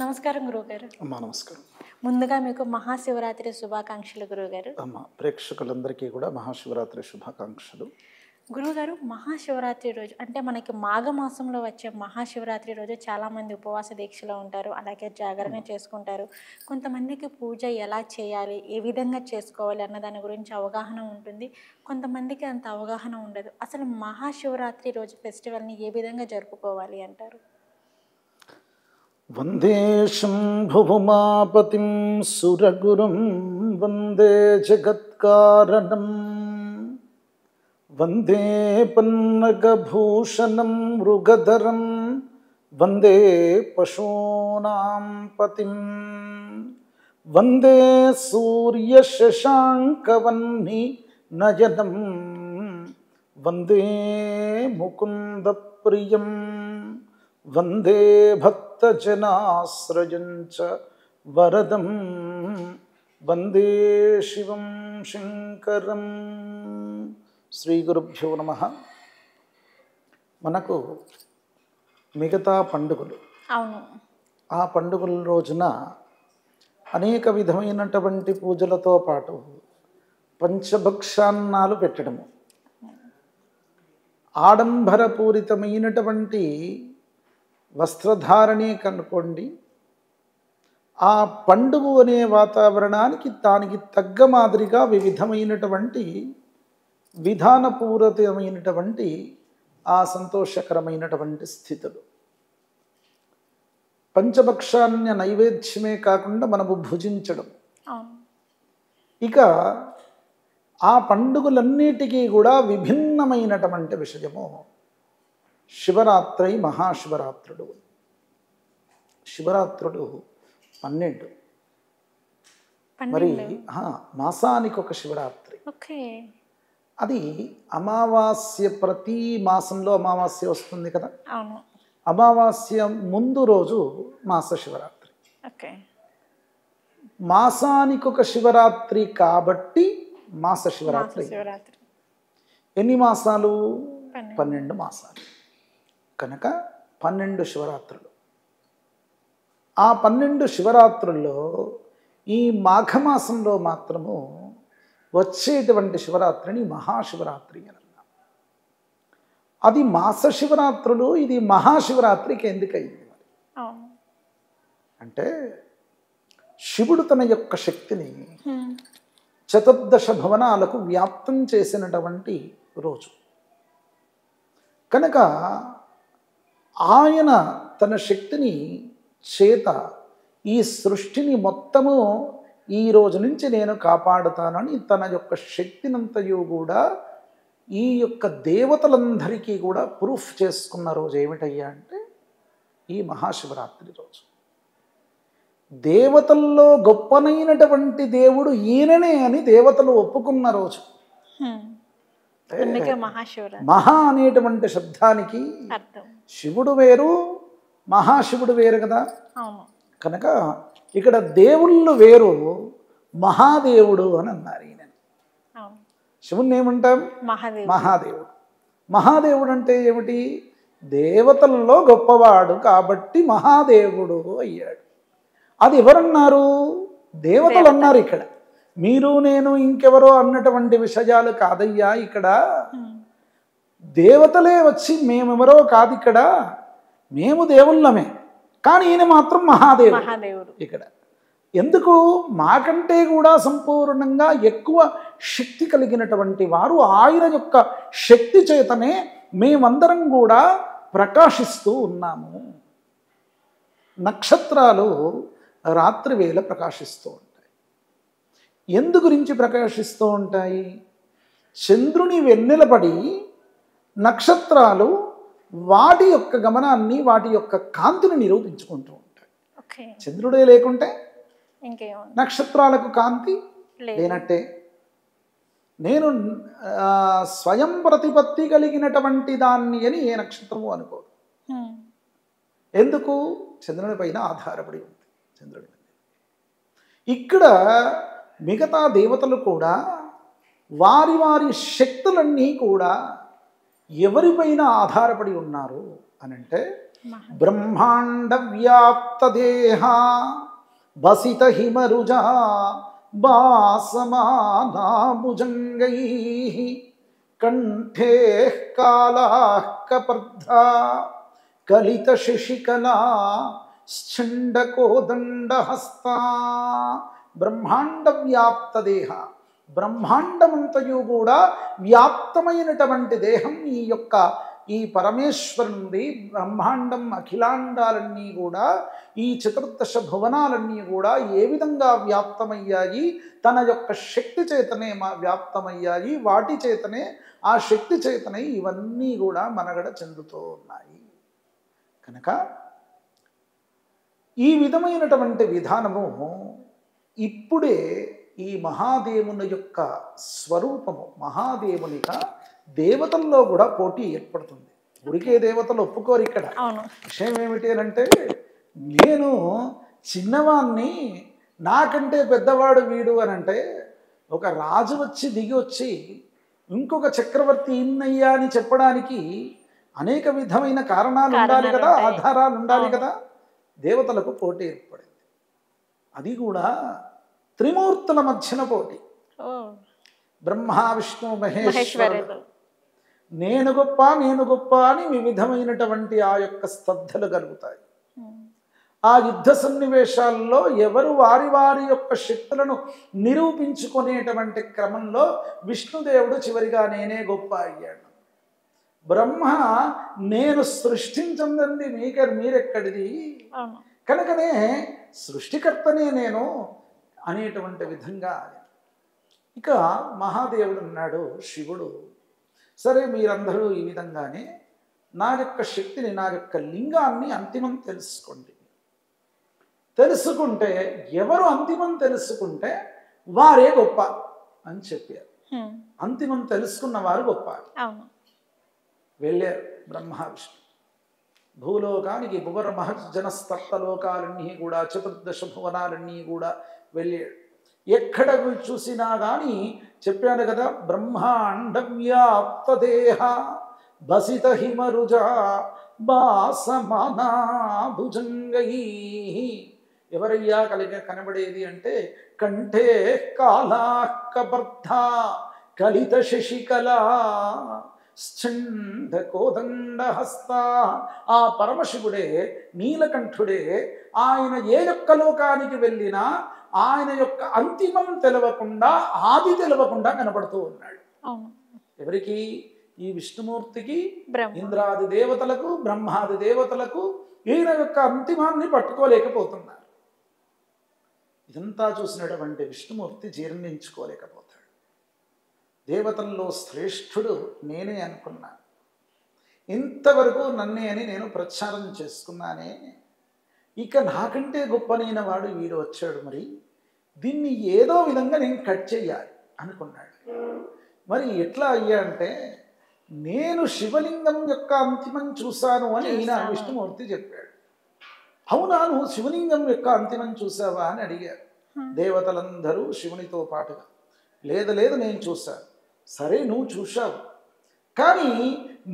నమస్కారం గురువుగారు. అమ్మా నమస్కారం. ముందుగా మీకు మహాశివరాత్రి శుభాకాంక్షలు గురువుగారు. అమ్మ ప్రేక్షకులందరికీ కూడా మహాశివరాత్రి శుభాకాంక్షలు. గురువుగారు, మహాశివరాత్రి రోజు అంటే మనకి మాఘమాసంలో వచ్చే మహాశివరాత్రి రోజు చాలామంది ఉపవాస దీక్షలో ఉంటారు, అలాగే జాగరణ చేసుకుంటారు. కొంతమందికి పూజ ఎలా చేయాలి, ఏ విధంగా చేసుకోవాలి అన్న దాని గురించి అవగాహన ఉంటుంది. కొంతమందికి అంత అవగాహన ఉండదు. అసలు మహాశివరాత్రి రోజు ఫెస్టివల్ని ఏ విధంగా జరుపుకోవాలి అంటారు? వందే శంభుమాపతిం సురగురుం వందే జగత్కారణం వందే పన్నగభూషణం మృగధరం వందే పశూనాం పతిం వందే సూర్యశశాంకవహ్ని నయనం వందే ముకుందప్రియం వందే భక్తజనాశ్రయం చ వరదం వందే శివం శంకరం. శ్రీ గురుభ్యో నమః. మనకు మిగతా పండుగలు, అవును, ఆ పండుగల రోజున అనేక విధమైనటువంటి పూజలతో పాటు పంచభక్షాన్నాలు పెట్టడము, ఆడంబరపూరితమైనటువంటి వస్త్రధారణే కనుకోండి, ఆ పండుగ అనే వాతావరణానికి దానికి తగ్గ మాదిరిగా వివిధమైనటువంటి విధానపూరితమైనటువంటి ఆ సంతోషకరమైనటువంటి స్థితులు. పంచభక్షాన్య నైవేద్యమే కాకుండా మనము భుజించడం, ఇక ఆ పండుగలన్నిటికీ కూడా విభిన్నమైనటువంటి విషయము శివరాత్రి, మహాశివరాత్రుడు. శివరాత్రుడు 12, మరి మాసానికి ఒక శివరాత్రి. అది అమావాస్య, ప్రతి మాసంలో అమావాస్య వస్తుంది కదా, అమావాస్య ముందు రోజు మాస శివరాత్రి. మాసానికి ఒక శివరాత్రి కాబట్టి మాస శివరాత్రి. ఎన్ని మాసాలు? 12 మాసాలు కనుక 12 శివరాత్రులు. ఆ 12 శివరాత్రుల్లో ఈ మాఘమాసంలో మాత్రము వచ్చేటువంటి శివరాత్రిని మహాశివరాత్రి అని అన్నాం. అది మాస శివరాత్రులు, ఇది మహాశివరాత్రికి ఎందుకయింది మరి అంటే, శివుడు తన యొక్క శక్తిని చతుర్దశ భువనాలకు వ్యాప్తం చేసినటువంటి రోజు కనుక ఆయన తన శక్తిని చేత ఈ సృష్టిని మొత్తము ఈ రోజు నుంచి నేను కాపాడుతానని తన యొక్క శక్తినంతయు కూడా ఈ యొక్క దేవతలందరికీ కూడా ప్రూఫ్ చేసుకున్న రోజు ఏమిటయ్యా అంటే ఈ మహాశివరాత్రి రోజు. దేవతల్లో గొప్పనైనటువంటి దేవుడు ఈయననే అని దేవతలు ఒప్పుకున్న రోజు. మహా అనేటువంటి శబ్దానికి శివుడు వేరు, మహాశివుడు వేరు కదా. కనుక ఇక్కడ దేవుళ్ళు వేరు, మహాదేవుడు అని అన్నారు ఈయన. శివుణ్ణి ఏమంటాం? మహాదేవుడు. మహాదేవుడు అంటే ఏమిటి? దేవతల్లో గొప్పవాడు కాబట్టి మహాదేవుడు అయ్యాడు. అది ఎవరన్నారు? దేవతలు అన్నారు. ఇక్కడ మీరు నేను ఇంకెవరో అన్నటువంటి విషయాలు కాదయ్యా. ఇక్కడ దేవతలే వచ్చి మేమెవరో కాదు, ఇక్కడ మేము దేవుళ్ళమే, కానీ ఈయన మాత్రం మహాదేవుడు. ఇక్కడ ఎందుకు? మాకంటే కూడా సంపూర్ణంగా ఎక్కువ శక్తి కలిగినటువంటి వారు. ఆయన యొక్క శక్తి చేతనే మేమందరం కూడా ప్రకాశిస్తూ ఉన్నాము. నక్షత్రాలు రాత్రి వేళ ప్రకాశిస్తూ ఉంటాయి. ఎందు గురించి ప్రకాశిస్తూ ఉంటాయి? చంద్రుని వెన్నెలపడి నక్షత్రాలు వాటి యొక్క గమనాన్ని, వాటి యొక్క కాంతిని నిరూపించుకుంటూ ఉంటాయి. చంద్రుడే లేకుంటే నక్షత్రాలకు కాంతి లేనట్టే. నేను స్వయం ప్రతిపత్తి కలిగినటువంటి దాన్ని అని ఏ నక్షత్రము అనుకోదు. ఎందుకు? చంద్రుని పైన ఆధారపడి ఉంది. చంద్రుడి ఇక్కడ మిగతా దేవతలు కూడా వారి వారి శక్తులన్నీ కూడా ఎవరిపైన ఆధారపడి ఉన్నారు అని అంటే బ్రహ్మాండ వ్యాప్త దేహ వసిత హిమరుజా భాసమానా భుజంగై కంఠే కాళః కపర్ధా కలిత శశికళా శ్చండకోదండహస్తా. బ్రహ్మాండ వ్యాప్త దేహ, బ్రహ్మాండమంతయు కూడా వ్యాప్తమైనటువంటి దేహం ఈ పరమేశ్వరుని. బ్రహ్మాండం అఖిలాండాలన్నీ కూడా, ఈ చతుర్దశ భువనాలన్నీ కూడా ఏ విధంగా వ్యాప్తమయ్యాయి? తన యొక్క శక్తి చేతనే వ్యాప్తమయ్యాయి. వాటి చేతనే, ఆ శక్తి చేతనే ఇవన్నీ కూడా మనగడ చెందుతూ ఉన్నాయి. కనుక ఈ విధమైనటువంటి విధానము ఇప్పుడే ఈ మహాదేవుని యొక్క స్వరూపము, మహాదేవునిగా దేవతల్లో కూడా పోటీ ఏర్పడుతుంది. ఉడికే దేవతలు ఒప్పుకోరు. ఇక్కడ విషయం ఏమిటి అంటే, నేను చిన్నవాణ్ణి, నాకంటే పెద్దవాడు వీడు అని అంటే, ఒక రాజు వచ్చి దిగి వచ్చి ఇంకొక చక్రవర్తి ఇన్నయ్యా అని చెప్పడానికి అనేక విధమైన కారణాలు ఉండాలి కదా, ఆధారాలు ఉండాలి కదా. దేవతలకు పోటీ ఏర్పడింది. అది కూడా త్రిమూర్తుల మధ్యన పోటీ. బ్రహ్మ విష్ణు మహేశ్వరుడు, నేను గొప్ప నేను గొప్ప అని వివిధమైనటువంటి ఆ యొక్క స్తబ్దలు కలుగుతాయి. ఆ యుద్ధ సన్నివేశాల్లో ఎవరు వారి వారి యొక్క శక్తులను నిరూపించుకునేటువంటి క్రమంలో విష్ణుదేవుడు చివరిగా నేనే గొప్ప అయ్యాడు. బ్రహ్మ నేను సృష్టించండి, మీరెక్కడిది, కనుకనే సృష్టికర్తనే నేను అనేటువంటి విధంగా. ఇక మహాదేవుడు అన్నాడు, శివుడు, సరే మీరందరూ ఈ విధంగానే నా యొక్క శక్తిని, నా యొక్క లింగాన్ని అంతిమం తెలుసుకోండి. తెలుసుకుంటే, ఎవరు అంతిమం తెలుసుకుంటే వారే గొప్ప అని చెప్పారు. అంతిమం తెలుసుకున్న వారు గొప్ప. వెళ్ళారు బ్రహ్మ విష్ణు భూలోకానికి. భువర మహజ్జనస్తప్తలోకాలన్నీ కూడా, చతుర్దశ భువనాలన్నీ కూడా వెళ్ళాడు. ఎక్కడ చూసినా కానీ చెప్పాను కదా, బ్రహ్మాండ వ్యాప్త దేహ బసిత హిమరుజా భాసమానా భుజంగై. ఎవరయ్యా కనబడేది అంటే, కంఠే కాళః కపర్ధా కలిత శశికళా శ్చండకోదండహస్త. ఆ పరమశివుడే, నీలకంఠుడే. ఆయన ఏ యొక్క లోకానికి వెళ్ళినా ఆయన యొక్క అంతిమం తెలవకుండా, ఆది తెలవకుండా కనబడుతూ ఉన్నాడు. ఎవరికి? ఈ విష్ణుమూర్తికి, ఇంద్రాది దేవతలకు, బ్రహ్మాది దేవతలకు ఈయన యొక్క అంతిమాన్ని పట్టుకోలేకపోతున్నారు. ఇదంతా చూసినటువంటి విష్ణుమూర్తి జీర్ణించుకోలేకపోతాడు. దేవతల్లో శ్రేష్ఠుడు నేనే అనుకున్నాను, ఇంతవరకు నన్నే అని నేను ప్రచారం చేసుకున్నానే, ఇక నాకంటే గొప్పనైన వాడు వీడు వచ్చాడు, మరి దీన్ని ఏదో విధంగా నేను కట్ చేయాలి అనుకున్నాడు. మరి ఎట్లా అయ్యా అంటే, నేను శివలింగం యొక్క అంతిమం చూశాను అని ఈయన విష్ణుమూర్తి చెప్పాడు. అవునా, నువ్వు శివలింగం యొక్క అంతిమం చూసావా అని అడిగారు దేవతలందరూ శివునితో పాటుగా. లేదు లేదు నేను చూశాను. సరే నువ్వు చూశావు, కానీ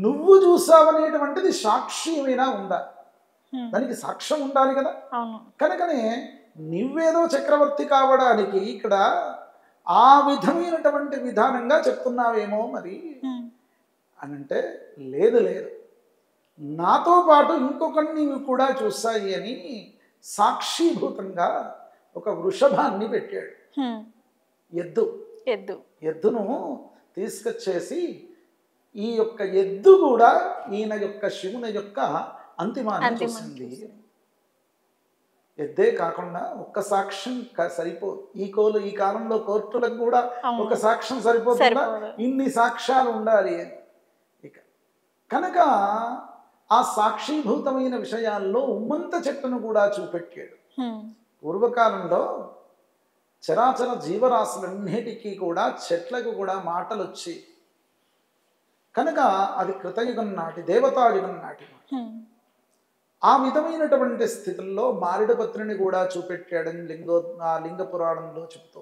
నువ్వు చూసావనేటువంటిది సాక్షి ఏమైనా ఉందా? దానికి సాక్ష్యం ఉండాలి కదా. కనుకనే నువ్వేదో చక్రవర్తి కావడానికి ఇక్కడ ఆ విధమైనటువంటి విధానంగా చెప్తున్నావేమో మరి అని అంటే, లేదు లేదు, నాతో పాటు ఇంకొకరిని కూడా చూస్తాయి అని సాక్షిభూతంగా ఒక వృషభాన్ని పెట్టాడు. ఎద్దును తీసుకొచ్చేసి, ఈ యొక్క ఎద్దు కూడా ఈయన యొక్క శివుని యొక్క అంతిమాన్ని చూసింది. ఎద్దే కాకుండా ఒక్క సాక్ష్యం సరిపోదు. ఈ కాలంలో కోర్టులకు కూడా ఒక సాక్ష్యం సరిపోతుందా? ఇన్ని సాక్ష్యాలు ఉండాలి అని. ఇక కనుక ఆ సాక్షిభూతమైన విషయాల్లో ఉమ్మంత చెట్టును కూడా చూపెట్టాడు. పూర్వకాలంలో చరాచర జీవరాశులన్నిటికీ కూడా చెట్లకు కూడా మాటలు వచ్చి, కనుక అది కృతయుగం నాటి, దేవతాయుగం నాటి. ఆ విధమైనటువంటి స్థితుల్లో మారిడపత్రిని కూడా చూపెట్టాడని లింగ పురాణంలో చెప్తూ.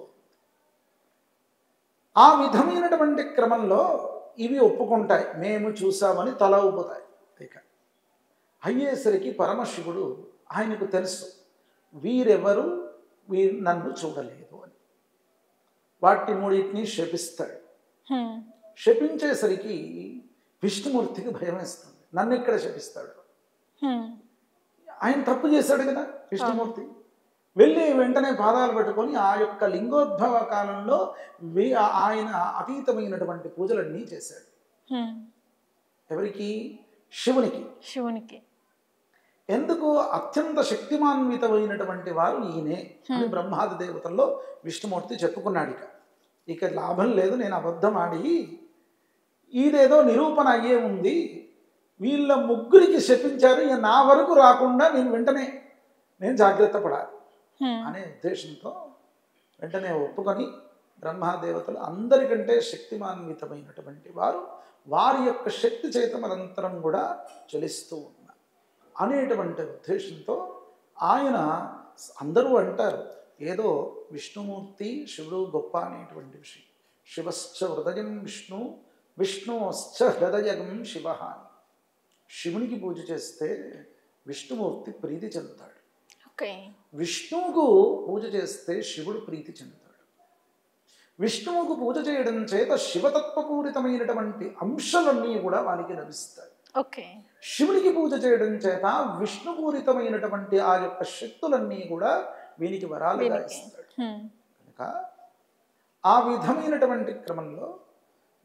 ఆ విధమైనటువంటి క్రమంలో ఇవి ఒప్పుకుంటాయి, మేము చూసామని తల ఊపుతాయి. ఇక అయ్యేసరికి పరమశివుడు ఆయనకు తెలుసు వీరెవరు వీరు నన్ను చూడలేదు అని. వాటి మూడింటిని శపిస్తాడు. శపించేసరికి విష్ణుమూర్తికి భయం వేస్తుంది. నన్ను ఇక్కడ శపిస్తాడు, ఆయన తప్పు చేశాడు కదా విష్ణుమూర్తి. వెళ్ళి వెంటనే పాదాలు పట్టుకొని ఆ యొక్క లింగోద్భవ కాలంలో ఆయన అతీతమైనటువంటి పూజలన్నీ చేశాడు. ఎవరికి? శివునికి. ఎందుకు? అత్యంత శక్తిమాన్వితమైనటువంటి వారు ఈయనే అని బ్రహ్మాది దేవతల్లో విష్ణుమూర్తి చెప్పుకున్నాడు. ఇక లాభం లేదు, నేను అబద్ధం ఆడి ఇదేదో నిరూపణ అయ్యే ఉంది, వీళ్ళ ముగ్గురికి శపించారు, ఇక నా వరకు రాకుండా నేను జాగ్రత్త పడాలి అనే ఉద్దేశంతో వెంటనే ఒప్పుకొని బ్రహ్మాదేవతలు అందరికంటే శక్తిమాన్వితమైనటువంటి వారు, వారి యొక్క శక్తి చేత మనంతరం కూడా చలిస్తూ ఉన్నారు అనేటువంటి ఉద్దేశంతో ఆయన, అందరూ అంటారు ఏదో విష్ణుమూర్తి శివుడు గొప్ప అనేటువంటి విషయం. శివశ్చ హృదయం విష్ణు, విష్ణుశ్చ హృదయం శివ. శివునికి పూజ చేస్తే విష్ణుమూర్తి ప్రీతి చెందుతాడు, విష్ణువుకు పూజ చేస్తే శివుడు ప్రీతి చెందుతాడు. విష్ణువుకు పూజ చేయడం చేత శివతత్వపూరితమైనటువంటి అంశాలన్నీ కూడా వారికి లభిస్తాయి. శివునికి పూజ చేయడం చేత విష్ణుపూరితమైనటువంటి ఆ యొక్క శక్తులన్నీ కూడా వీనికి వరాలుగా ఇస్తాడు. కనుక ఆ విధమైనటువంటి క్రమంలో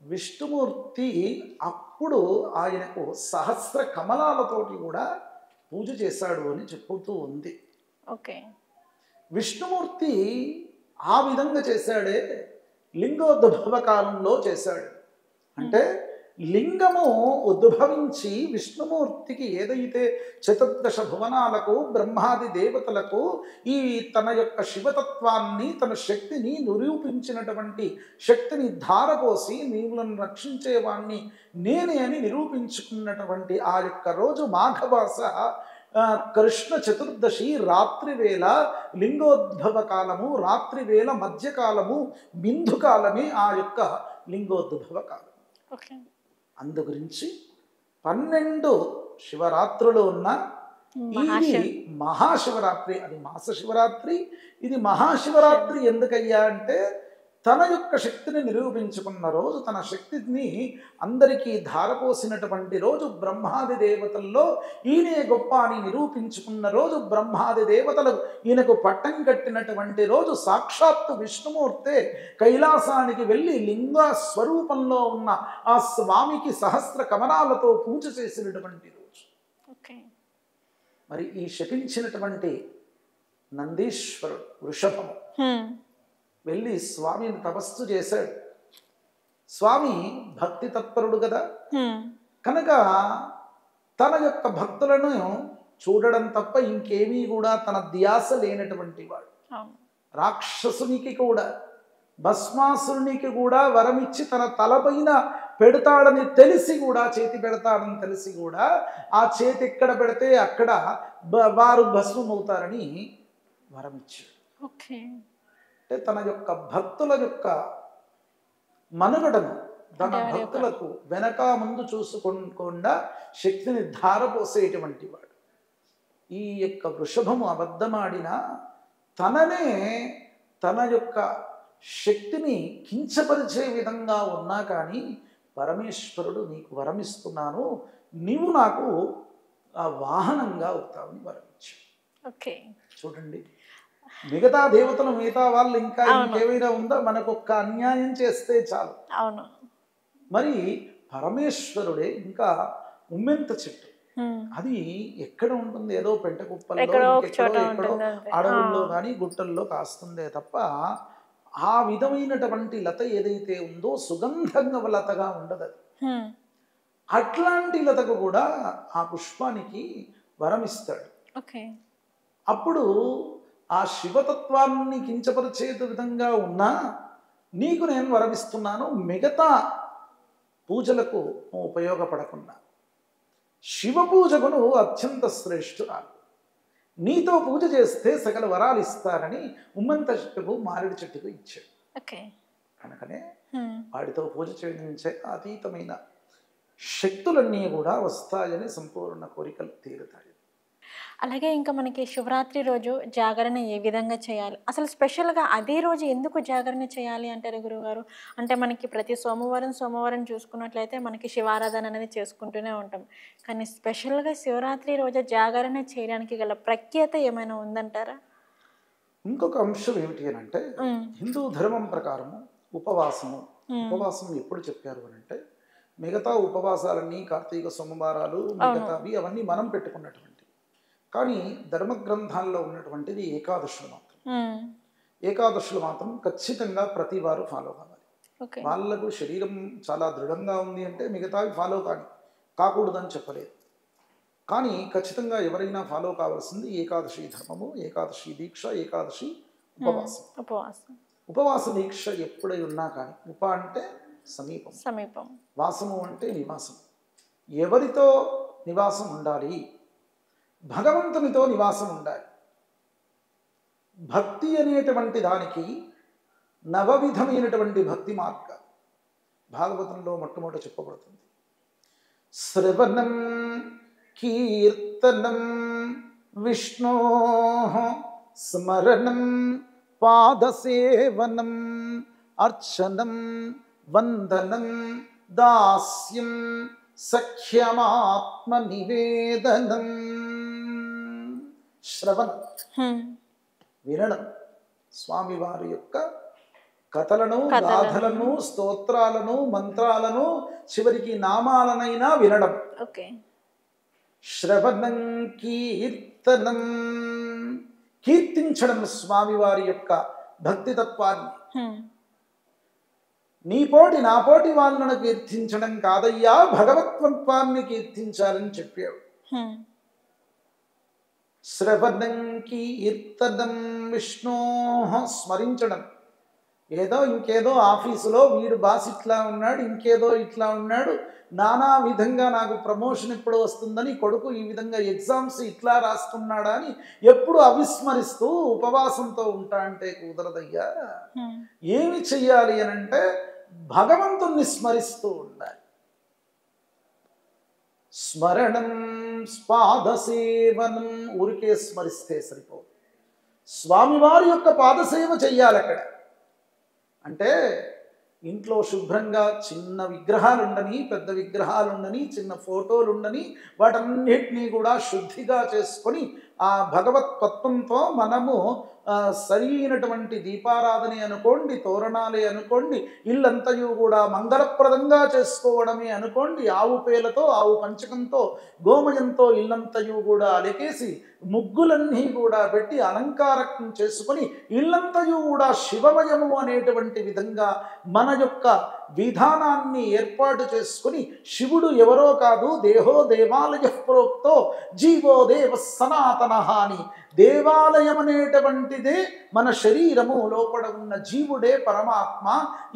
విష్ణుమూర్తి అప్పుడు ఆయనకు సహస్ర కమలాలతోటి కూడా పూజ చేశాడు అని చెప్పుతూ ఉంది. విష్ణుమూర్తి ఆ విధంగా చేశాడే లింగోద్భవ కాలంలో చేశాడు. అంటే లింగము ఉద్భవించి విష్ణుమూర్తికి ఏదైతే చతుర్దశ భువనాలకు బ్రహ్మాది దేవతలకు ఈ తన యొక్క శివతత్వాన్ని, తన శక్తిని నిరూపించినటువంటి శక్తిని ధారపోసి నీవులను రక్షించేవాణ్ణి నేనే అని నిరూపించుకున్నటువంటి ఆ యొక్క రోజు మాఘమాస కృష్ణ చతుర్దశి రాత్రివేళ లింగోద్భవ కాలము, రాత్రివేళ మధ్యకాలము, బిందుకాలమే ఆ యొక్క లింగోద్భవ కాలం. అందు గురించి 12 శివరాత్రులు ఉన్న ఇది మహాశివరాత్రి. అది మాస శివరాత్రి, ఇది మహాశివరాత్రి. ఎందుకయ్యా అంటే తన యొక్క శక్తిని నిరూపించుకున్న రోజు, తన శక్తిని అందరికీ ధారపోసినటువంటి రోజు, బ్రహ్మాది దేవతల్లో ఈయనే గొప్ప అని నిరూపించుకున్న రోజు, బ్రహ్మాది దేవతలు ఈయనకు పట్టం కట్టినటువంటి రోజు, సాక్షాత్తు విష్ణుమూర్తే కైలాసానికి వెళ్ళి లింగ స్వరూపంలో ఉన్న ఆ స్వామికి సహస్ర కమలాలతో పూజ చేసినటువంటి రోజు. మరి ఈ శపించినటువంటి నందీశ్వరుడు వృషభము వెళ్ళి స్వామిని తపస్సు చేశాడు. స్వామి భక్తి తత్పరుడు కదా, కనుక తన యొక్క భక్తులను చూడడం తప్ప ఇంకేమీ కూడా తన ధ్యాస లేనటువంటి వాడు. రాక్షసునికి కూడా, భస్మాసునికి కూడా వరమిచ్చి తన తలపైన పెడతాడని తెలిసి కూడా, చేతి పెడతాడని తెలిసి కూడా ఆ చేతి ఎక్కడ పెడితే అక్కడ వారు భస్మం అవుతారని వరమిచ్చాడు. అంటే తన యొక్క భక్తుల యొక్క మనుగడను, తన భక్తులకు వెనక ముందు చూసుకోకుండా శక్తిని ధారపోసేటువంటి వాడు. ఈ యొక్క వృషభము అబద్ధమాడినా తననే, తన యొక్క శక్తిని కించపరిచే విధంగా ఉన్నా కానీ పరమేశ్వరుడు నీకు వరమిస్తున్నాను, నీవు నాకు ఆ వాహనంగా అవుతావని వరమిచ్చాడు. చూడండి, మిగతా దేవతలు, మిగతా వాళ్ళు ఇంకా ఇంకేమైనా ఉందా? మనకు ఒక్క అన్యాయం చేస్తే చాలు. మరి పరమేశ్వరుడే ఇంకా ఉమ్మెంత చెట్టు, అది ఎక్కడ ఉంటుంది? ఏదో పెంట కుప్పల్లో, ఎక్కడో అడవుల్లో కానీ గుట్టల్లో కాస్తుందే తప్ప ఆ విధమైనటువంటి లత ఏదైతే ఉందో సుగంధంగా లతగా ఉండదు. అది అట్లాంటి లతకు కూడా ఆ పుష్పానికి వరమిస్తాడు. అప్పుడు ఆ శివతత్వాన్ని కించపరిచే విధంగా ఉన్నా నీకు నేను వరమిస్తున్నాను, మిగతా పూజలకు ఉపయోగపడకుండా శివ పూజకు నువ్వు అత్యంత శ్రేష్ఠురాలు, నీతో పూజ చేస్తే సకల వరాలు ఇస్తారని ఉమ్మంత చెట్టుకు, మారేడు చెట్టుకు ఇచ్చాడు. కనుకనే వాడితో పూజ చేయడం అతీతమైన శక్తులన్నీ కూడా వస్తాయని సంపూర్ణ కోరికలు తీరుతాయి. అలాగే ఇంకా మనకి శివరాత్రి రోజు జాగరణ ఏ విధంగా చేయాలి? అసలు స్పెషల్‌గా అదే రోజు ఎందుకు జాగరణ చేయాలి అంటారు గురువుగారు? అంటే మనకి ప్రతి సోమవారం చూసుకున్నట్లయితే మనకి శివారాధన అనేది చేసుకుంటూనే ఉంటాం. కానీ స్పెషల్‌గా శివరాత్రి రోజు జాగరణ చేయడానికి గల ప్రఖ్యాత ఏమైనా ఉందంటారా? ఇంకొక అంశం ఏమిటి అని అంటే, హ్మ్. హిందూ ధర్మం ప్రకారము ఉపవాసము. హ్మ్. ఉపవాసం ఎప్పుడు చెప్పారు అని అంటే, మిగతా ఉపవాసాలన్నీ కార్తీక సోమవారాలు అవును. మిగతావి అవన్నీ మనం పెట్టుకున్నటువంటివి. కానీ ధర్మ గ్రంథాల్లో ఉన్నటువంటిది ఏకాదశులు మాత్రం. హ్మ్. ఏకాదశులు మాత్రం ఖచ్చితంగా ప్రతి వారు ఫాలో కావాలి. ఓకే. వాళ్ళకు శరీరం చాలా దృఢంగా ఉంది అంటే మిగతావి ఫాలో కాకూడదని చెప్పలేదు. కానీ ఖచ్చితంగా ఎవరైనా ఫాలో కావాల్సింది ఏకాదశి ధర్మము, ఏకాదశి దీక్ష, ఏకాదశి ఉపవాసం. ఉపవాసం. ఉపవాస దీక్ష ఎప్పుడై ఉన్నా కానీ, అంటే సమీపం, సమీపం. వాసము అంటే నివాసం. ఎవరితో నివాసం ఉండాలి? భగవంతునితో నివాసం ఉండాలి. భక్తి అనేటువంటి దానికి నవవిధమైనటువంటి భక్తి మార్గం భాగవతంలో మొట్టమొదట చెప్పబడుతుంది. శ్రవణం కీర్తనం విష్ణో స్మరణం పాదసేవనం అర్చనం వందనం దాస్యం సఖ్యమాత్మ నివేదనం. శ్రవణం వినడం, స్వామివారి యొక్క కథలను, గాథలను, స్తోత్రాలను, మంత్రాలను, చివరికి నామాలనైనా వినడం. ఓకే. శ్రవణం కీర్తనం, కీర్తించడం స్వామివారి యొక్క భక్తితత్వాన్ని. నీపోటి నాపోటి వాళ్ళను కీర్తించడం కాదయ్యా, భగవత్వత్వాన్ని కీర్తించాలని చెప్పాడు. శ్రవణం కీర్తనం విష్ణో, స్మరించడం. ఏదో ఇంకేదో ఆఫీసులో వీడు బాస్ ఇట్లా ఉన్నాడు, ఇంకేదో ఇట్లా ఉన్నాడు, నానా విధంగా నాకు ప్రమోషన్ ఎప్పుడు వస్తుందని, కొడుకు ఈ విధంగా ఎగ్జామ్స్ ఇట్లా రాస్తున్నాడా అని ఎప్పుడు అవిస్మరిస్తూ ఉపవాసంతో ఉంటా అంటే కుదరదయ్యా. ఏమి చెయ్యాలి అని అంటే భగవంతుణ్ణి స్మరిస్తూ ఉండాలి. స్మరణం పాదసేవనం, ఊరికే స్మరిస్తే సరిపోదు, స్వామివారి యొక్క పాదసేవ చెయ్యాలి. అక్కడ అంటే ఇంట్లో శుభ్రంగా చిన్న విగ్రహాలుండని, పెద్ద విగ్రహాలుండని, చిన్న ఫోటోలుండని, వాటన్నిటినీ కూడా శుద్ధిగా చేసుకొని ఆ భగవతత్వంతో మనము సరైనటువంటి దీపారాధన అనుకోండి, తోరణాలే అనుకోండి, ఇల్లంతయు కూడా మంగళప్రదంగా చేసుకోవడమే అనుకోండి, ఆవు పేలతో, ఆవు పంచకంతో, గోమయంతో ఇల్లంతయు కూడా అలకేసి ముగ్గులన్నీ కూడా పెట్టి అలంకారం చేసుకొని ఇల్లంతయు కూడా శివమయము అనేటువంటి విధంగా మన యొక్క విధానాన్ని ఏర్పాటు చేసుకుని, శివుడు ఎవరో కాదు, దేహో దేవాలయ ప్రోక్తో జీవో దేవ సనాతన అని, దేవాలయం అనేటువంటిదే మన శరీరము, లోపల ఉన్న జీవుడే పరమాత్మ,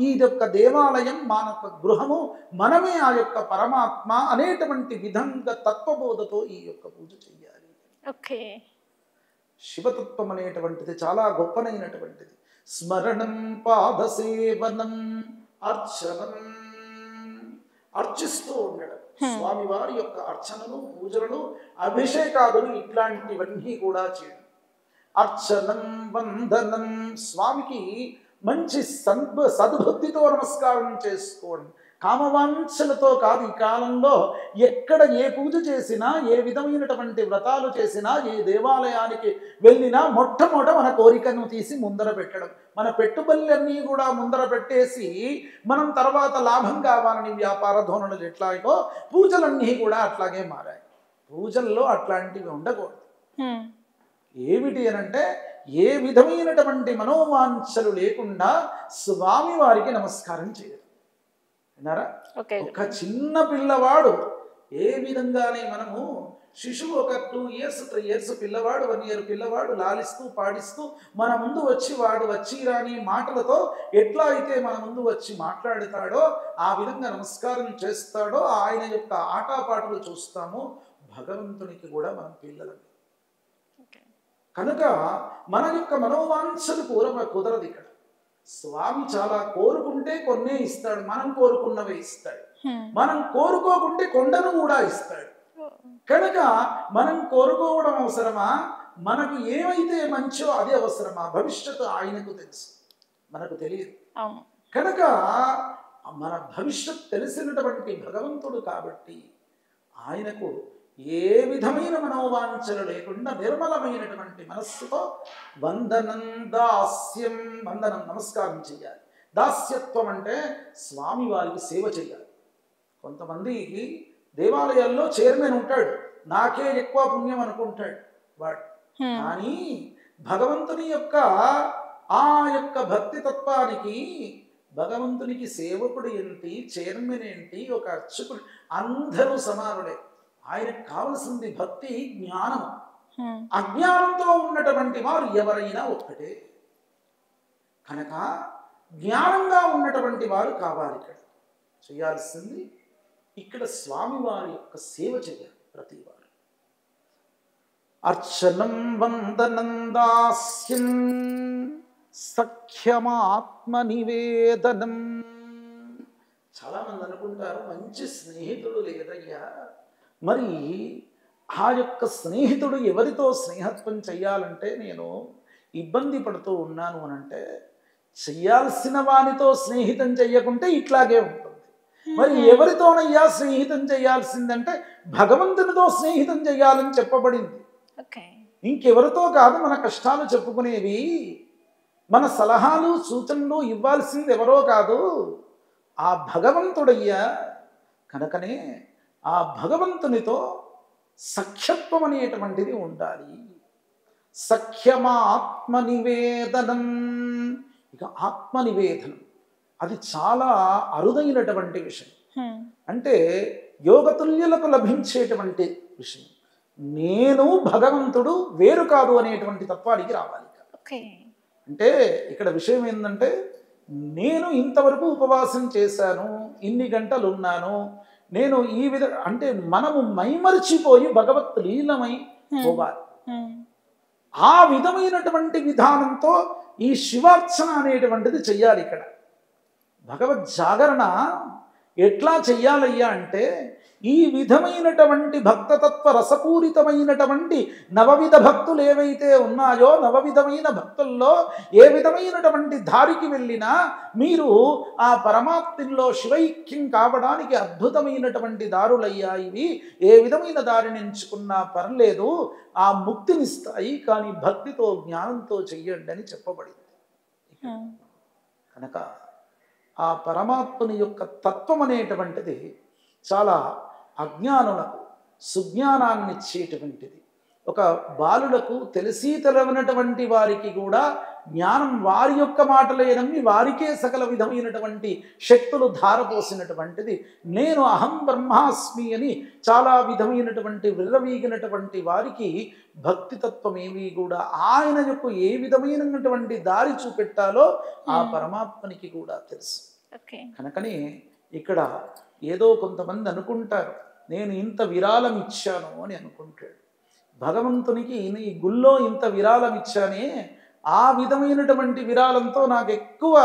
ఈ యొక్క దేవాలయం మానవ గృహము, మనమే ఆ యొక్క పరమాత్మ అనేటువంటి విధంగా తత్వబోధతో ఈ యొక్క పూజ చెయ్యాలి. ఓకే. శివతత్వం అనేటువంటిది చాలా గొప్పనైనటువంటిది. స్మరణం పాదసేవనం అర్చనం, అర్చిస్తూ ఉండడం, స్వామివారి యొక్క అర్చనలు, పూజలను, అభిషేకాదులు ఇట్లాంటివన్నీ కూడా చేయడం. అర్చనం వందనం, స్వామికి మంచి సద్బుద్ధితో నమస్కారం చేసుకోవడం, కామవాంఛలతో కాదు. ఈ కాలంలో ఎక్కడ ఏ పూజ చేసినా, ఏ విధమైనటువంటి వ్రతాలు చేసినా, ఏ దేవాలయానికి వెళ్ళినా మొట్టమొదట మన కోరికను తీసి ముందర పెట్టడం, మన పెట్టుబడులన్నీ కూడా ముందర పెట్టేసి మనం తర్వాత లాభం కావాలని వ్యాపార ధోరణులు ఎట్లాగో పూజలన్నీ కూడా అట్లాగే మారాయి. పూజల్లో అట్లాంటివి ఉండకూడదు. ఏమిటి అనంటే ఏ విధమైనటువంటి మనోవాంఛలు లేకుండా స్వామివారికి నమస్కారం చేయడం. విన్నారా? ఒక చిన్న పిల్లవాడు ఏ విధంగానే మనము శిశువు ఒక 2 years 3 years పిల్లవాడు, 1 year పిల్లవాడు లాలిస్తూ పాడిస్తూ మన ముందు వచ్చి వాడు వచ్చి రాని మాటలతో ఎట్లా అయితే మన ముందు వచ్చి మాట్లాడుతాడో, ఆ విధంగా నమస్కారం చేస్తాడో, ఆయన యొక్క ఆటపాటలు చూస్తాము. భగవంతునికి కూడా మనం పిల్లలం కనుక మన యొక్క మనోవాంఛలు కుదరదు. ఇక్కడ స్వామి చాలా కోరుకుంటే కొన్నే ఇస్తాడు, మనం కోరుకున్నవే ఇస్తాడు. మనం కోరుకోకుంటే కొండను కూడా ఇస్తాడు. కనుక మనం కోరుకోవడం అవసరమా, మనకు ఏమైతే మంచో అది అవసరమా, భవిష్యత్తు ఆయనకు తెలుసు, మనకు తెలియదు. కనుక మన భవిష్యత్ తెలిసినటువంటి భగవంతుడు కాబట్టి ఆయనకు ఏ విధమైన మనోవాంఛలు లేకుండా నిర్మలమైనటువంటి మనస్సుతో వందనం దాస్యం, వందనం నమస్కారం చేయాలి. దాస్యత్వం అంటే స్వామివారికి సేవ చేయాలి. కొంతమంది దేవాలయాల్లో చైర్మన్ ఉంటాడు, నాకే ఎక్కువ పుణ్యం అనుకుంటాడు వాడు. కానీ భగవంతుని యొక్క ఆ యొక్క భక్తి తత్వానికి, భగవంతునికి సేవకుడు ఏంటి, చైర్మన్ ఏంటి, ఒక అర్చకుడు, అందరూ సమానుడే. ఆయనకు కావలసింది భక్తి, జ్ఞానం. అజ్ఞానంతో ఉన్నటువంటి వారు ఎవరైనా ఒక్కటే. కనుక జ్ఞానంగా ఉన్నటువంటి వారు కావాలి. ఇక్కడ చేయాల్సింది, ఇక్కడ స్వామివారి యొక్క సేవ చేయాలి ప్రతి వారు. అర్చనం వందనం దాస్యం సఖ్యమాత్మ నివేదనం. చాలామంది అనుకుంటారు మంచి స్నేహితుడు లేదయ్యా, మరి ఆ యొక్క స్నేహితుడు ఎవరితో స్నేహత్వం చెయ్యాలంటే నేను ఇబ్బంది పడుతూ ఉన్నాను అనంటే, చెయ్యాల్సిన వానితో స్నేహితం చెయ్యకుంటే ఇట్లాగే ఉంటుంది. మరి ఎవరితోనయ్యా స్నేహితం చేయాల్సిందంటే భగవంతునితో స్నేహితం చేయాలని చెప్పబడింది. ఇంకెవరితో కాదు మన కష్టాలు చెప్పుకునేవి, మన సలహాలు సూచనలు ఇవ్వాల్సింది ఎవరో కాదు, ఆ భగవంతుడయ్యా. కనుకనే ఆ భగవంతునితో సఖ్యత్వం అనేటువంటిది ఉండాలి. సఖ్యమా ఆత్మనివేదనం. ఇక ఆత్మనివేదనం అది చాలా అరుదైనటువంటి విషయం. అంటే యోగతుల్యులకు లభించేటువంటి విషయం. నేను భగవంతుడు వేరు కాదు అనేటువంటి తత్వానికి రావాలి. అంటే ఇక్కడ విషయం ఏంటంటే, నేను ఇంతవరకు ఉపవాసం చేశాను, ఇన్ని గంటలు ఉన్నాను, నేను ఈ విధంగా, అంటే మనము మైమరిచిపోయి భగవత్ లీలమై పోవాలి. ఆ విధమైనటువంటి విధానంతో ఈ శివార్చన అనేటువంటిది చెయ్యాలి. ఇక్కడ భగవద్ జాగరణ ఎట్లా చెయ్యాలయ్యా అంటే, ఈ విధమైనటువంటి భక్తతత్వ రసపూరితమైనటువంటి నవవిధ భక్తులు ఏవైతే ఉన్నాయో, నవవిధమైన భక్తుల్లో ఏ విధమైనటువంటి దారికి వెళ్ళినా మీరు ఆ పరమాత్మలో శివైక్యం కావడానికి అద్భుతమైనటువంటి దారులయ్యా ఇవి. ఏ విధమైన దారిని ఎంచుకున్నా పర్లేదు, ఆ ముక్తినిస్తాయి. కానీ భక్తితో జ్ఞానంతో చెయ్యండి అని చెప్పబడింది. కనుక ఆ పరమాత్మని యొక్క తత్వం అనేటువంటిది చాలా అజ్ఞానులకు సుజ్ఞానాన్ని ఇచ్చేటువంటిది. ఒక బాలులకు తెలిసి తెలవనటువంటి వారికి కూడా జ్ఞానం వారి యొక్క మాటలే నమ్మి వారికే సకల విధమైనటువంటి శక్తులు ధారపోసినటువంటిది. నేను అహం బ్రహ్మాస్మి అని చాలా విధమైనటువంటి విర్రవీగినటువంటి వారికి భక్తి తత్వం ఏమీ కూడా ఆయన యొక్క ఏ విధమైనటువంటి దారి చూపెట్టాలో ఆ పరమాత్మనికి కూడా తెలుసు. కనుకనే ఇక్కడ ఏదో కొంతమంది అనుకుంటారు, నేను ఇంత విరాళం ఇచ్చాను అని అనుకుంటాడు. భగవంతునికి ఈ గుళ్ళో ఇంత విరాళం ఇచ్చానే, ఆ విధమైనటువంటి విరాళంతో నాకు ఎక్కువ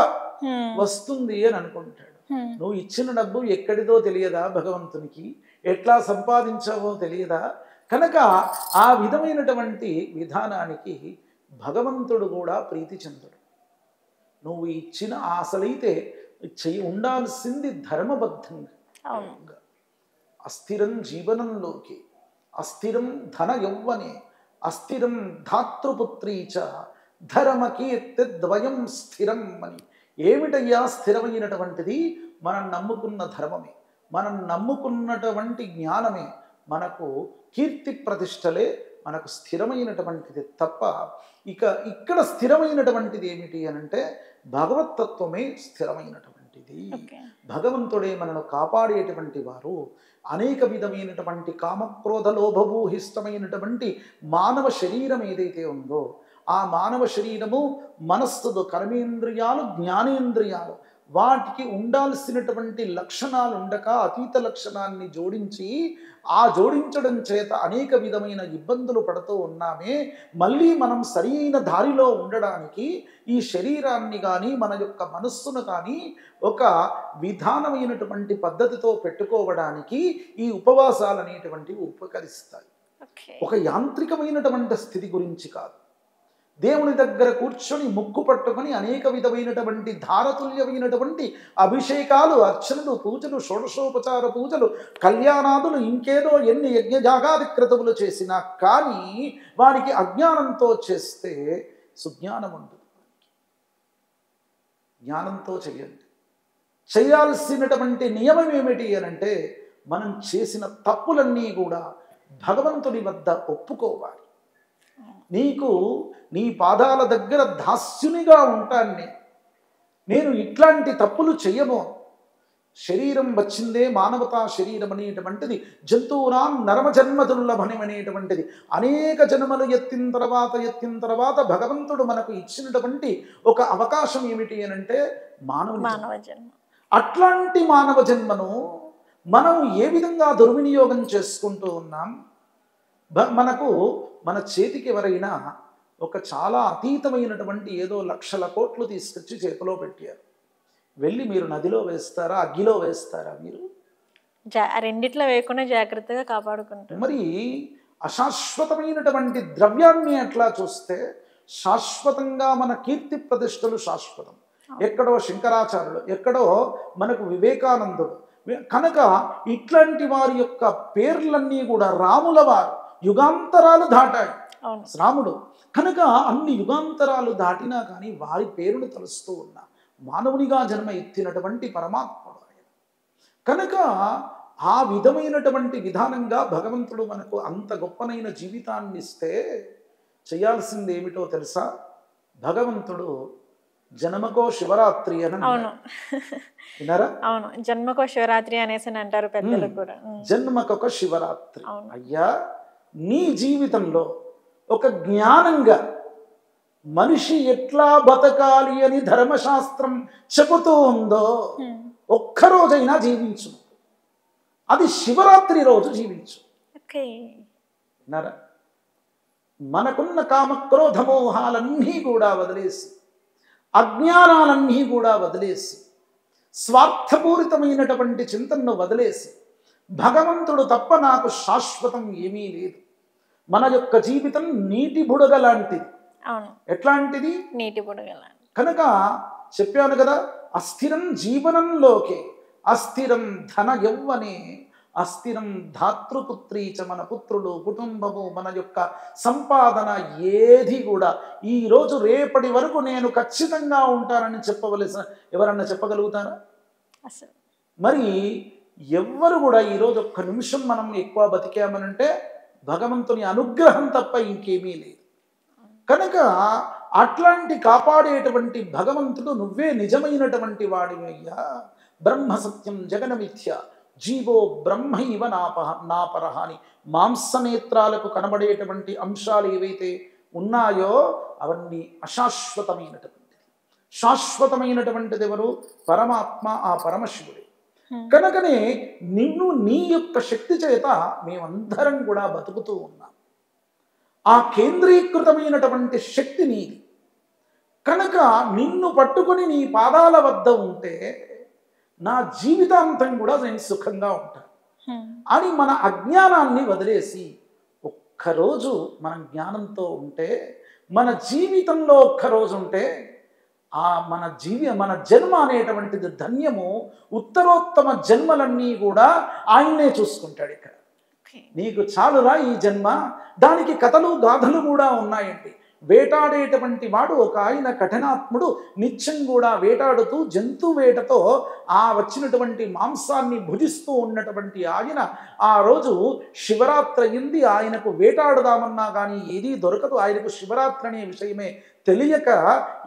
వస్తుంది అని అనుకుంటాడు. నువ్వు ఇచ్చిన డబ్బు ఎక్కడిదో తెలియదా, భగవంతునికి ఎట్లా సంపాదించావో తెలియదా. కనుక ఆ విధమైనటువంటి విధానానికి భగవంతుడు కూడా ప్రీతి చెందడు. నువ్వు ఇచ్చిన అసలైతే ఉండాల్సింది ధర్మబద్ధంగా. అస్థిరం జీవనంలోకి, అస్థిరం ధన యౌవనే, అస్థిరం ధాతృపుత్రీచ ధర్మకీర్తి ద్వయం స్థిరం అని. ఏమిటయ్యా స్థిరమైనటువంటిది? మనం నమ్ముకున్న ధర్మమే, మనం నమ్ముకున్నటువంటి జ్ఞానమే, మనకు కీర్తి ప్రతిష్టలే మనకు స్థిరమైనటువంటిది తప్ప ఇక ఇక్కడ స్థిరమైనటువంటిది ఏమిటి అనంటే భగవతత్వమే స్థిరమైనటువంటిది. భగవంతుడే మనను కాపాడేటువంటి వారు. అనేక విధమైనటువంటి కామక్రోధ లోభభూహిష్టమైనటువంటి మానవ శరీరం ఏదైతే ఉందో, ఆ మానవ శరీరము మనస్సుతో కర్మేంద్రియాలు జ్ఞానేంద్రియాలు వాటికి ఉండాల్సినటువంటి లక్షణాలు ఉండక అతీత లక్షణాన్ని జోడించి ఆ జోడించడం చేత అనేక విధమైన ఇబ్బందులు పడుతూ ఉన్నామే. మళ్ళీ మనం సరైన దారిలో ఉండడానికి ఈ శరీరాన్ని కానీ మన యొక్క మనస్సును కానీ ఒక విధానమైనటువంటి పద్ధతితో పెట్టుకోవడానికి ఈ ఉపవాసాలు అనేటువంటివి ఉపకరిస్తాయి. ఒక యాంత్రికమైనటువంటి స్థితి గురించి కాదు. దేవుని దగ్గర కూర్చొని ముక్కు పట్టుకొని అనేక విధమైనటువంటి ధారతుల్యమైనటువంటి అభిషేకాలు, అర్చనలు, పూజలు, షోడశోపచార పూజలు, కళ్యాణాదులు, ఇంకేదో ఎన్ని యజ్ఞయాగాది క్రతువులు చేసినా కానీ వారికి అజ్ఞానంతో చేస్తే సుజ్ఞానం ఉండదు. జ్ఞానంతో చేయండి. చేయాల్సినటువంటి నియమం ఏమిటి అనంటే మనం చేసిన తప్పులన్నీ కూడా భగవంతుని వద్ద ఒప్పుకోవాలి. నీకు నీ పాదాల దగ్గర దాస్యునిగా ఉంటాను. నేను ఇట్లాంటి తప్పులు చెయ్యను. శరీరం వచ్చిందే మానవతా శరీరం అనేటువంటిది జంతువునాం నరమ జన్మదుర్లభం అనేటువంటిది. అనేక జన్మలు ఎత్తిన తర్వాత భగవంతుడు మనకు ఇచ్చినటువంటి ఒక అవకాశం ఏమిటి అనంటే మానవ జన్మ. అట్లాంటి మానవ జన్మను మనం ఏ విధంగా దుర్వినియోగం చేసుకుంటూ ఉన్నాం. మనకు మన చేతికి ఎవరైనా ఒక చాలా అతీతమైనటువంటి ఏదో లక్షల కోట్లు తీసుకొచ్చి చేతిలో పెట్టారు. వెళ్ళి మీరు నదిలో వేస్తారా, అగ్గిలో వేస్తారా? మీరు రెండిట్లో వేయకుండా జాగ్రత్తగా కాపాడుకుంటారు. మరి అశాశ్వతమైనటువంటి ద్రవ్యాన్ని అట్లా చూస్తే శాశ్వతంగా మన కీర్తి ప్రతిష్టలు శాశ్వతం. ఎక్కడో శంకరాచార్యులు, ఎక్కడో మనకు వివేకానందుడు. కనుక ఇట్లాంటి వారి యొక్క పేర్లన్నీ కూడా రాముల వారు యుగాంతరాలు దాటాయి. రాముడు కనుక అన్ని యుగాంతరాలు దాటినా కానీ వారి పేరును తలుస్తూ ఉన్నా మానవునిగా జన్మ ఎత్తినటువంటి పరమాత్ముడు ఆయన. కనుక ఆ విధమైనటువంటి విధానంగా భగవంతుడు మనకు అంత గొప్పనైన జీవితాన్ని ఇస్తే చేయాల్సింది ఏమిటో తెలుసా? భగవంతుడు జన్మకో శివరాత్రి అని విన్నారా? అవును, జన్మకో శివరాత్రి అనేసి అంటారు పెద్దలు కూడా. జన్మకొక శివరాత్రి. అయ్యా, నీ జీవితంలో ఒక జ్ఞానంగా మనిషి ఎట్లా బతకాలి అని ధర్మశాస్త్రం చెబుతూ ఉందో ఒక్కరోజైనా జీవించు. అది శివరాత్రి రోజు జీవించు. మనకున్న కామక్రోధమోహాలన్నీ కూడా వదిలేసి, అజ్ఞానాలన్నీ కూడా వదిలేసి, స్వార్థపూరితమైనటువంటి చింతనను వదిలేసి, భగవంతుడు తప్ప నాకు శాశ్వతం ఏమీ లేదు. మన యొక్క జీవితం నీటి బుడగ లాంటిది. ఎట్లాంటిది? నీటి బుడగ. కనుక చెప్పాను కదా, అస్థిరం జీవనంలోకే అస్థిరం ధన యౌవనే అస్థిరం ధాతృపుత్రీచ. మన పుత్రులు, కుటుంబము, మన యొక్క సంపాదన ఏది కూడా ఈరోజు రేపటి వరకు నేను ఖచ్చితంగా ఉంటానని చెప్పవలసిన ఎవరన్నా చెప్పగలుగుతారా? మరి ఎవ్వరు కూడా ఈరోజు ఒక్క నిమిషం మనం ఎక్కువ బతికామనంటే భగవంతుని అనుగ్రహం తప్ప ఇంకేమీ లేదు. కనుక అట్లాంటి కాపాడేటువంటి భగవంతుడు నువ్వే నిజమైనటువంటి వాడివయ్యా. బ్రహ్మ సత్యం జగనమిథ్య జీవో బ్రహ్మైవ నాపరహ అని మాంసనేత్రాలకు కనబడేటువంటి అంశాలు ఏవైతే ఉన్నాయో అవన్నీ అశాశ్వతమైనటువంటిది. శాశ్వతమైనటువంటిది ఎవరు? పరమాత్మ, ఆ పరమశివుడే. కనుకనే నిన్ను నీ యొక్క శక్తి చేత మేమందరం కూడా బతుకుతూ ఉన్నాం. ఆ కేంద్రీకృతమైనటువంటి శక్తి నీది. కనుక నిన్ను పట్టుకొని నీ పాదాల వద్ద ఉంటే నా జీవితాంతం కూడా నేను సుఖంగా ఉంటాను అని మన అజ్ఞానాన్ని వదిలేసి ఒక్కరోజు మనం జ్ఞానంతో ఉంటే, మన జీవితంలో ఒక్కరోజు ఉంటే మన జన్మ అనేటువంటిది ధన్యము. ఉత్తరోత్తమ జన్మలన్నీ కూడా ఆయన్నే చూసుకుంటాడు. ఇక్కడ నీకు చాలురా ఈ జన్మ. దానికి కథలు గాథలు కూడా ఉన్నాయండి. వేటాడేటువంటి వాడు ఒక ఆయన కఠినాత్ముడు నిత్యం కూడా వేటాడుతూ జంతు వేటతో ఆ వచ్చినటువంటి మాంసాన్ని భుజిస్తూ ఉన్నటువంటి ఆయన ఆ రోజు శివరాత్రి అయింది. ఆయనకు వేటాడుదామన్నా కానీ ఏదీ దొరకదు. ఆయనకు శివరాత్రి అనే విషయమే తెలియక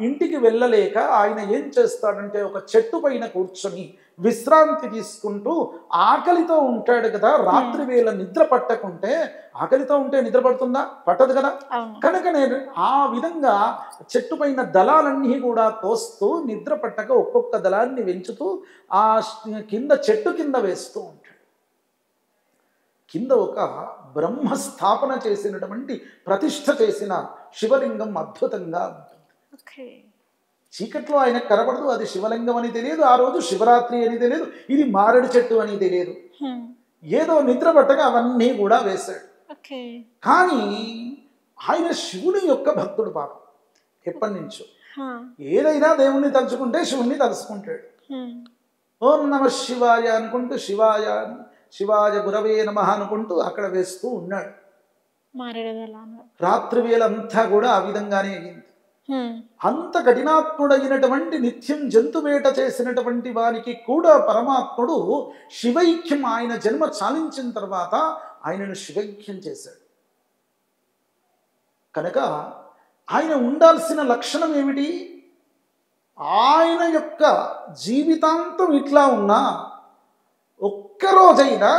ఇంటికి వెళ్ళలేక ఆయన ఏం చేస్తాడంటే ఒక చెట్టు పైన కూర్చొని విశ్రాంతి తీసుకుంటూ ఆకలితో ఉంటాడు కదా. రాత్రి వేళ నిద్ర పట్టకుంటే, ఆకలితో ఉంటే నిద్ర పడుతుందా? పట్టదు కదా. కనుక నేను ఆ విధంగా చెట్టు పైన దళాలన్నీ కూడా కోస్తూ నిద్ర పట్టక ఒక్కొక్క దళాన్ని పెంచుతూ ఆ కింద చెట్టు కింద వేస్తూ ఉంటాడు. కింద ఒక బ్రహ్మస్థాపన చేసినటువంటి ప్రతిష్ఠ చేసిన శివలింగం అద్భుతంగా ఉంటుంది. చీకట్లో ఆయన కనబడదు, అది శివలింగం అని తెలియదు, ఆ రోజు శివరాత్రి అని తెలియదు, ఇది మారేడు చెట్టు అని తెలియదు. ఏదో నిద్ర పట్టగా అవన్నీ కూడా వేశాడు. కానీ ఆయన శివుని యొక్క భక్తుడు పాపం. ఎప్పటి నుంచో ఏదైనా దేవుణ్ణి తలుచుకుంటే శివుణ్ణి తలుచుకుంటాడు. ఓం నమ శివాయ అనుకుంటూ శివాయ గురవే నమః అనుకుంటూ అక్కడ వేస్తూ ఉన్నాడు. రాత్రి వేళంతా కూడా ఆ విధంగానే అయింది. అంత కఠినాత్ముడైనటువంటి నిత్యం జంతువేట చేసినటువంటి వారికి కూడా పరమాత్ముడు శివైక్యం, ఆయన జన్మ చాలించిన తర్వాత ఆయనను శివైక్యం చేశాడు. కనుక ఆయన ఉండాల్సిన లక్షణం ఏమిటి? ఆయన యొక్క జీవితాంతం ఇట్లా ఉన్నా ఒక్కరోజైనా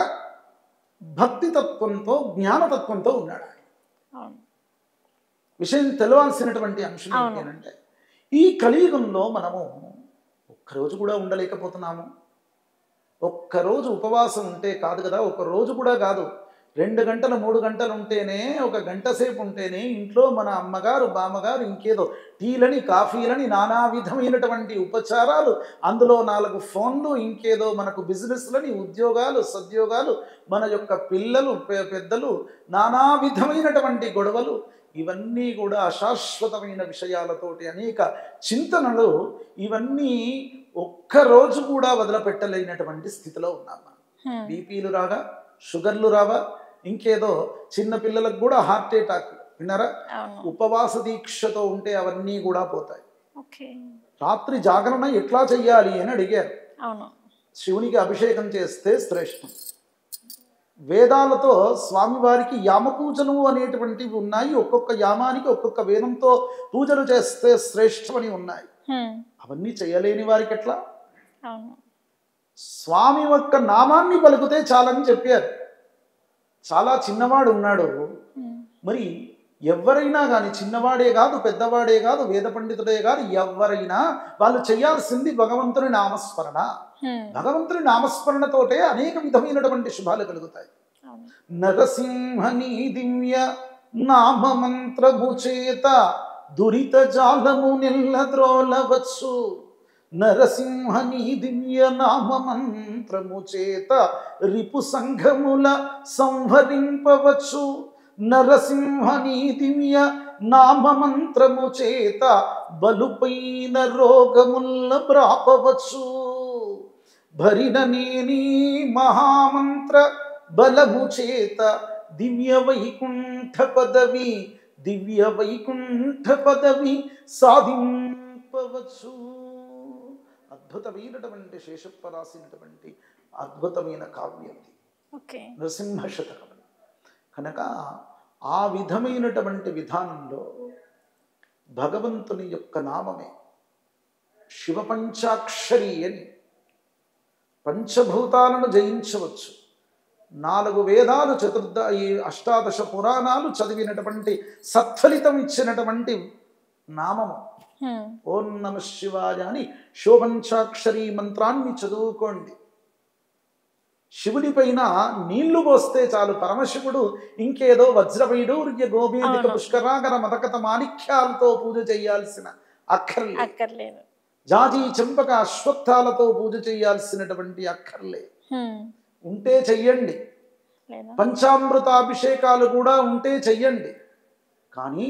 భక్తితత్వంతో జ్ఞానతత్వంతో ఉన్నాడు. విషయం తెలవాల్సినటువంటి అంశం ఏంటంటే, ఈ కలియుగంలో మనము ఒక్కరోజు కూడా ఉండలేకపోతున్నాము. ఒక్కరోజు ఉపవాసం ఉంటే కాదు కదా, ఒక్కరోజు కూడా కాదు, 2 గంటలు 3 గంటలు ఉంటేనే, 1 గంట సేపు ఉంటేనే ఇంట్లో మన అమ్మగారు బామ్మగారు ఇంకేదో టీలని కాఫీలని నానా విధమైనటువంటి ఉపచారాలు, అందులో 4 ఫోన్లు, ఇంకేదో మనకు బిజినెస్లని, ఉద్యోగాలు సద్యోగాలు, మన యొక్క పిల్లలు పెద్దలు, నానా విధమైనటువంటి గొడవలు, ఇవన్నీ కూడా అశాశ్వతమైన విషయాలతోటి అనేక చింతనలు, ఇవన్నీ ఒక్కరోజు కూడా వదిలిపెట్టలేనటువంటి స్థితిలో ఉన్నాం. బీపీలు రాగా, షుగర్లు రావా, ఇంకేదో చిన్న పిల్లలకు కూడా హార్ట్ అటాక్ విన్నారా? ఉపవాస దీక్షతో ఉంటే అవన్నీ కూడా పోతాయి. రాత్రి జాగరణ ఎట్లా చెయ్యాలి అని అడిగారు. శివునికి అభిషేకం చేస్తే శ్రేష్టం. వేదాలతో స్వామివారికి యామపూజలు అనేటువంటివి ఉన్నాయి. ఒక్కొక్క యామానికి ఒక్కొక్క వేదంతో పూజలు చేస్తే శ్రేష్టమని ఉన్నాయి. అవన్నీ చేయలేని వారికి ఎట్లా? స్వామి యొక్క నామాన్ని పలుకుతే చాలని చెప్పారు. చాలా చిన్నవాడు ఉన్నాడు, మరి ఎవరైనా కానీ, చిన్నవాడే కాదు పెద్దవాడే కాదు వేద పండితుడే కాదు, ఎవరైనా వాళ్ళు చేయాల్సింది భగవంతుని నామస్మరణ. భగవంతుని నామస్మరణతోటే అనేక విధమైనటువంటి శుభాలు కలుగుతాయి. నరసింహని దివ్య నామమంత్రము చేత దురిత జాలము నిల్లద్రోలవచ్చు. నరసింహని దివ్య నామమంత్రము చేత రిపు సంఘముల సంహరింపవచ్చు. నరసింహని దివ్య నామమంత్రము చేత బలుపైన రోగముల ప్రాపవచ్చు. భరిననేని మహామంత్ర బలము చేత దివ్య వైకుంఠ పదవి సాధింపవచ్చు. అద్భుతమైనటువంటి శేషప్ప రాసినటువంటి అద్భుతమైన కావ్యం నరసింహ శతకం. కనుక ఆ విధమైనటువంటి విధానంలో భగవంతుని యొక్క నామమే శివపంచాక్షరి అని పంచభూతాలను జయించవచ్చు. 4 వేదాలు, అష్టాదశ పురాణాలు చదివినటువంటి సత్ఫలితం ఇచ్చినటువంటి నామము ఓం నమ శివాయ అని శివపంచాక్షరి మంత్రాన్ని చదువుకోండి. శివుడి పైన నీళ్లు పోస్తే చాలు, పరమశివుడు ఇంకేదో వజ్రవైడూర్య గోమేధిక పుష్కరాగర మదకత మాణిక్యాలతో పూజ చేయాల్సిన అక్కర్లేదు. జాజీ చెంపక అశ్వత్థాలతో పూజ చేయాల్సినటువంటి అక్కర్లే. ఉంటే చెయ్యండి. పంచామృతాభిషేకాలు కూడా ఉంటే చెయ్యండి. కానీ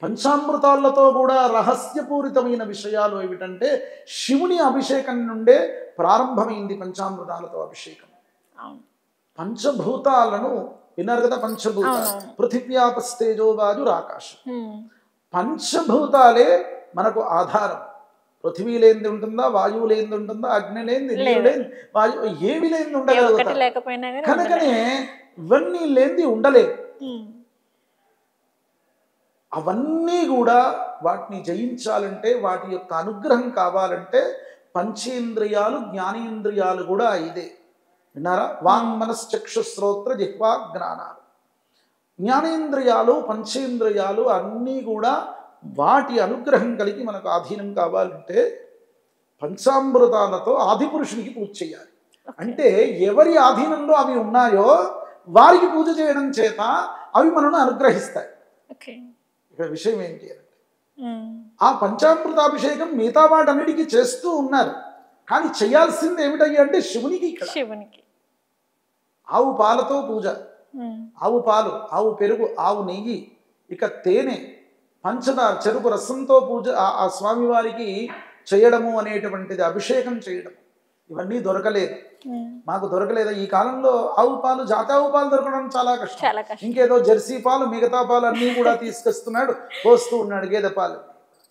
పంచామృతాలతో కూడా రహస్యపూరితమైన విషయాలు ఏమిటంటే, శివుని అభిషేకం నుండే ప్రారంభమైంది పంచామృతాలతో అభిషేకం. పంచభూతాలను విన్నారు కదా, పంచభూతాలు పృథివ్యాపస్తేజో వాయురాకాశం. పంచభూతాలే మనకు ఆధారం. పృథివీ లేనిది ఉంటుందా, వాయువు లేనిది ఉంటుందా, అగ్ని లేనిది, నీరు లేని, వాయువు ఏమి లేనిది ఉండగలుగుతా. కనుకనే ఇవన్నీ లేనిది ఉండలేదు. అవన్నీ కూడా వాటిని జయించాలంటే, వాటి యొక్క అనుగ్రహం కావాలంటే పంచేంద్రియాలు, జ్ఞానేంద్రియాలు కూడా ఇదే. విన్నారా? వాంగ్ మనశ్చక్షు శ్రోత్ర జిహ్వా జ్ఞానాలు. జ్ఞానేంద్రియాలు, పంచేంద్రియాలు అన్నీ కూడా వాటి అనుగ్రహం కలిగి మనకు ఆధీనం కావాలంటే పంచామృతాలతో ఆదిపురుషునికి పూజ చేయాలి. అంటే ఎవరి ఆధీనంలో అవి ఉన్నాయో వారికి పూజ చేయడం చేత అవి మనను అనుగ్రహిస్తాయి. ఇక్కడ విషయం ఏంటి అంటే, ఆ పంచామృతాభిషేకం మిగతా వాటన్నిటికీ చేస్తూ ఉన్నారు, కానీ చేయాల్సింది ఏమిటయ్యా అంటే శివునికి. ఇక్కడ ఆవు పాలతో పూజ, ఆవు పాలు, ఆవు పెరుగు, ఆవు నెయ్యి, ఇక తేనె, పంచదార, చెరుకు రసంతో పూజ ఆ స్వామివారికి చేయడము అనేటువంటిది, అభిషేకం చేయడం, ఇవన్నీ దొరకలేదు. మాకు దొరకలేదు ఈ కాలంలో. ఆవు పాలు, జాతి ఆవు పాలు దొరకడం చాలా కష్టం. ఇంకేదో జెర్సీ పాలు, మిగతా పాలు అన్నీ కూడా తీసుకొస్తున్నాడు, పోస్తూ ఉన్నాడు గేదె పాలు.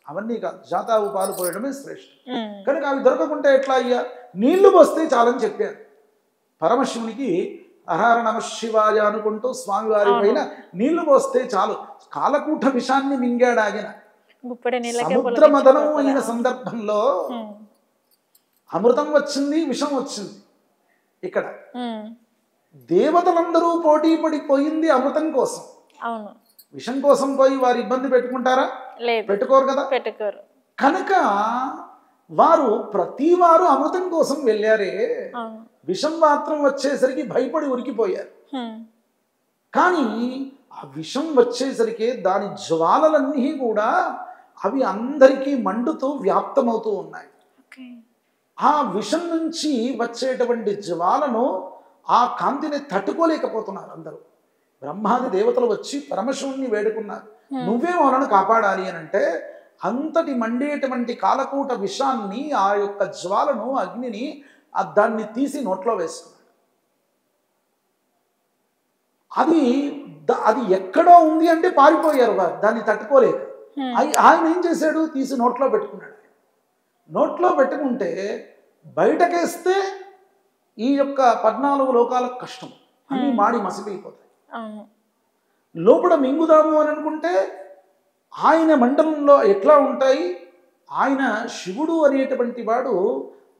అవన్నీ కాదు, జాతి ఆవు పాలు పోయడమే శ్రేష్టం. కనుక అవి దొరకకుంటే ఎట్లా అయ్యా? నీళ్లు పోస్తే చాలని చెప్పారు. పరమశివునికి హరహర నమ శివాయ అనుకుంటూ స్వామివారి పైన నీళ్లు పోస్తే చాలు. కాలకూట విషాన్ని మింగాడు ఆయన. సముద్ర మదనం అయిన సందర్భంలో అమృతం వచ్చింది, విషం వచ్చింది. ఇక్కడ దేవతలందరూ పోటీ పడిపోయింది అమృతం కోసం. విషం కోసం పోయి వారు ఇబ్బంది పెట్టుకుంటారా? పెట్టుకోరు కదా. కనుక వారు ప్రతివారు అమృతం కోసం వెళ్ళారే, విషం మాత్రం వచ్చేసరికి భయపడి ఉరికిపోయారు. కానీ ఆ విషం వచ్చేసరికి దాని జ్వాలలన్నీ కూడా అవి అందరికీ మండుతూ వ్యాప్తమవుతూ ఉన్నాయి. ఆ విషం నుంచి వచ్చేటువంటి జ్వాలను, ఆ కాంతిని తట్టుకోలేకపోతున్నారు అందరూ. బ్రహ్మాది దేవతలు వచ్చి పరమశివుణ్ణి వేడుకున్నారు, నువ్వే వాళ్ళను కాపాడాలి అని. అంటే అంతటి మండేటువంటి కాలకూట విషాన్ని, ఆ యొక్క జ్వాలను, అగ్నిని దాన్ని తీసి నోట్లో వేసుకున్నాడు. అది ఎక్కడో ఉంది అంటే పారిపోయారు వారు, దాన్ని తట్టుకోలేక. ఆయన ఏం చేశాడు? తీసి నోట్లో పెట్టుకున్నాడు. నోట్లో పెట్టుకుంటే బయటకేస్తే ఈ యొక్క 14 లోకాలకు కష్టం, అన్నీ మాడి మసిలిపోతాయి. లోపల మింగుదాము అని అనుకుంటే ఆయన మండలంలో ఎట్లా ఉంటాయి? ఆయన శివుడు అనేటువంటి వాడు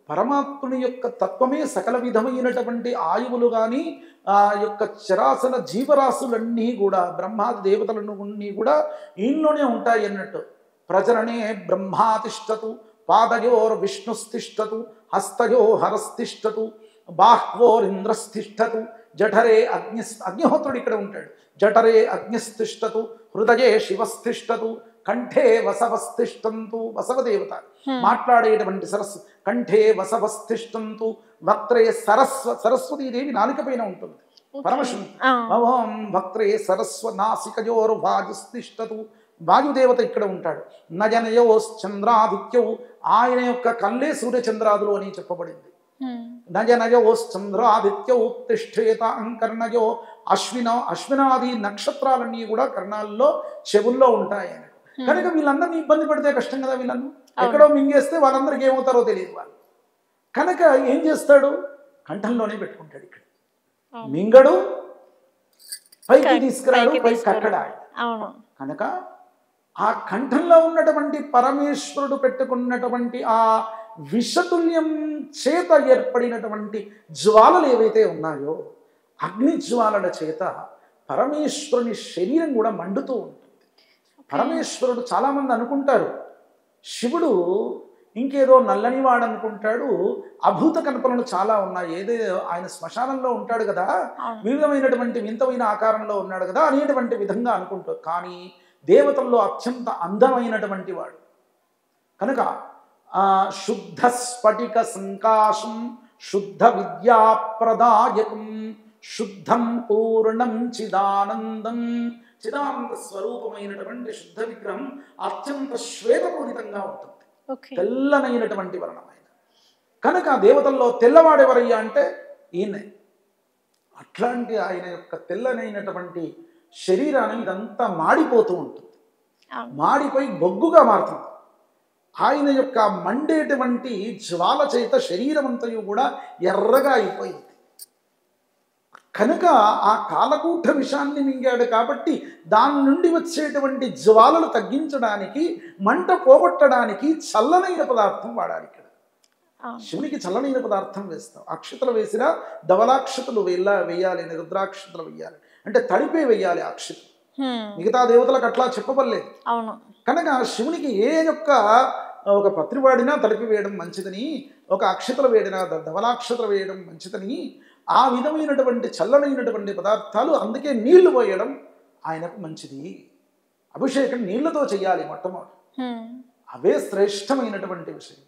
పరమాత్ముని యొక్క తత్వమే సకల విధమైనటువంటి ఆయువులు కానీ, ఆ యొక్క చరాచర జీవరాశులన్నీ కూడా, బ్రహ్మాది దేవతలన్నీ కూడా ఈయనలోనే ఉంటాయి అన్నట్టు. ప్రజననే బ్రహ్మాతిష్టతు, పాదయోర్ విష్ణుస్తిష్టతు, హస్తయో హరస్తిష్టతు, బాహ్వోరింద్రస్తిష్టతు, జఠరే అగ్నిహోత్రుడు ఇక్కడ ఉంటాడు. జఠరే అగ్నిస్తిష్టతు, హృదయే శివస్తిష్టతు, కంఠే వసవస్తిష్టంతు, వసవదేవత మాట్లాడేటువంటి సరస్సు. కంఠే వసవస్తిష్టంతు, వక్త్రే సరస్వతీదేవి నాలుక పైన ఉంటుంది పరమశివుడు. ఓం వక్త్రే సరస్వనాసికయోర్ వాయుస్తిష్టతు, వాయుదేవత ఇక్కడ ఉంటాడు. నయనయోశ్చంద్రాదిత్యౌ, ఆయన యొక్క కళ్ళే సూర్యచంద్రాదులు అని చెప్పబడింది. నయనయోశ్చంద్రాదిత్యౌ తిష్ఠేత అంకర్ణయో, అశ్వినాది నక్షత్రాలన్నీ కూడా కర్ణాల్లో, చెవుల్లో ఉంటాయి. కనుక వీళ్ళందరినీ ఇబ్బంది పడితే కష్టం కదా. వీళ్ళను ఎక్కడో మింగేస్తే వాళ్ళందరికీ ఏమవుతారో తెలియదు వాళ్ళు. కనుక ఏం చేస్తాడు? కంఠంలోనే పెట్టుకుంటాడు. ఇక్కడ మింగడు, పైకి తీసుకురాడు, పైకి కట్టడాడు. కనుక ఆ కంఠంలో ఉన్నటువంటి పరమేశ్వరుడు పెట్టుకున్నటువంటి ఆ విషతుల్యం చేత ఏర్పడినటువంటి జ్వాలలు ఏవైతే ఉన్నాయో, అగ్ని జ్వాలల చేత పరమేశ్వరుని శరీరం కూడా మండుతూ ఉంటుంది. పరమేశ్వరుడు చాలామంది అనుకుంటారు శివుడు ఇంకేదో నల్లనివాడు అనుకుంటాడు, అభూత కల్పనలు చాలా ఉన్నాయి, ఏదో ఆయన శ్మశానంలో ఉంటాడు కదా, వివిధమైనటువంటి వింతమైన ఆకారంలో ఉన్నాడు కదా అనేటువంటి విధంగా అనుకుంటారు. కానీ దేవతల్లో అత్యంత అందమైనటువంటి వాడు. కనుక శుద్ధ స్ఫటిక సంకాశం, శుద్ధ విద్యాప్రదాయకం, శుద్ధం పూర్ణం చిదానందం, చిదానంద స్వరూపమైనటువంటి శుద్ధ విగ్రహం అత్యంత శ్వేతపూరితంగా ఉంటుంది, తెల్లనైనటువంటి వర్ణమైన. కనుక దేవతల్లో తెల్లవాడెవరయ్యా అంటే ఈయనే. అట్లాంటి ఆయన యొక్క తెల్లనైనటువంటి శరీరాన్ని ఇదంతా మాడిపోతూ ఉంటుంది, మాడిపోయి బొగ్గుగా మారుతుంది. ఆయన యొక్క మండేటువంటి జ్వాల చేత శరీరం అంతయు కూడా ఎర్రగా అయిపోయింది. కనుక ఆ కాలకూట విషాన్ని మింగాడు కాబట్టి దాని నుండి వచ్చేటువంటి జ్వాలలు తగ్గించడానికి, మంట పోగొట్టడానికి చల్లనైన పదార్థం వాడాలి. ఇక్కడ శివునికి చల్లనైన పదార్థం వేస్తాం. అక్షతలు వేసినా ధవలాక్షతలు వేయాలి, రుద్రాక్షతలు వేయాలి, అంటే తడిపే వేయాలి అక్షతలు. మిగతా దేవతలకు అట్లా చెప్పబడలేదు. కనుక శివునికి ఏ యొక్క ఒక పత్రి వాడినా తడిపి వేయడం మంచిదని, ఒక అక్షతలు వేడినా ధవలాక్షతలు వేయడం మంచిదని, ఆ విధమైనటువంటి చల్లనైనటువంటి పదార్థాలు, అందుకే నీళ్లు పోయడం ఆయనకు మంచిది. అభిషేకం నీళ్లతో చెయ్యాలి మొట్టమొదటి. అవే శ్రేష్టమైనటువంటి విషయం.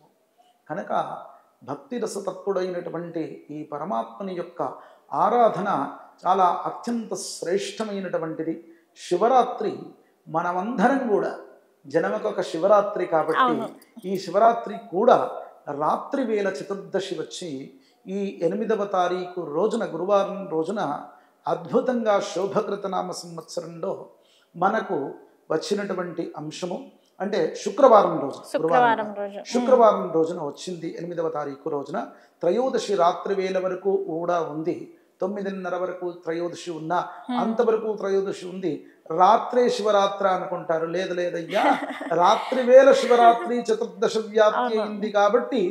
కనుక భక్తి రసతత్వుడైనటువంటి ఈ పరమాత్మని యొక్క ఆరాధన చాలా అత్యంత శ్రేష్టమైనటువంటిది. శివరాత్రి మనమందరం కూడా జనమకొక శివరాత్రి కాబట్టి ఈ శివరాత్రి కూడా రాత్రి వేళ చతుర్దశి వచ్చి ఈ 8వ తారీఖు రోజున, గురువారం రోజున అద్భుతంగా శోభకృతనామ సంవత్సరంలో మనకు వచ్చినటువంటి అంశము, అంటే శుక్రవారం రోజు, శుక్రవారం రోజున వచ్చింది. 8వ తారీఖు రోజున త్రయోదశి రాత్రి వేళ వరకు కూడా ఉంది. 9:30 వరకు త్రయోదశి ఉన్నా, అంతవరకు త్రయోదశి ఉంది. రాత్రే శివరాత్రి అనుకుంటారు. లేదు లేదయ్యా, రాత్రి వేళ శివరాత్రి చతుర్దశ వ్యాప్తి అయింది కాబట్టి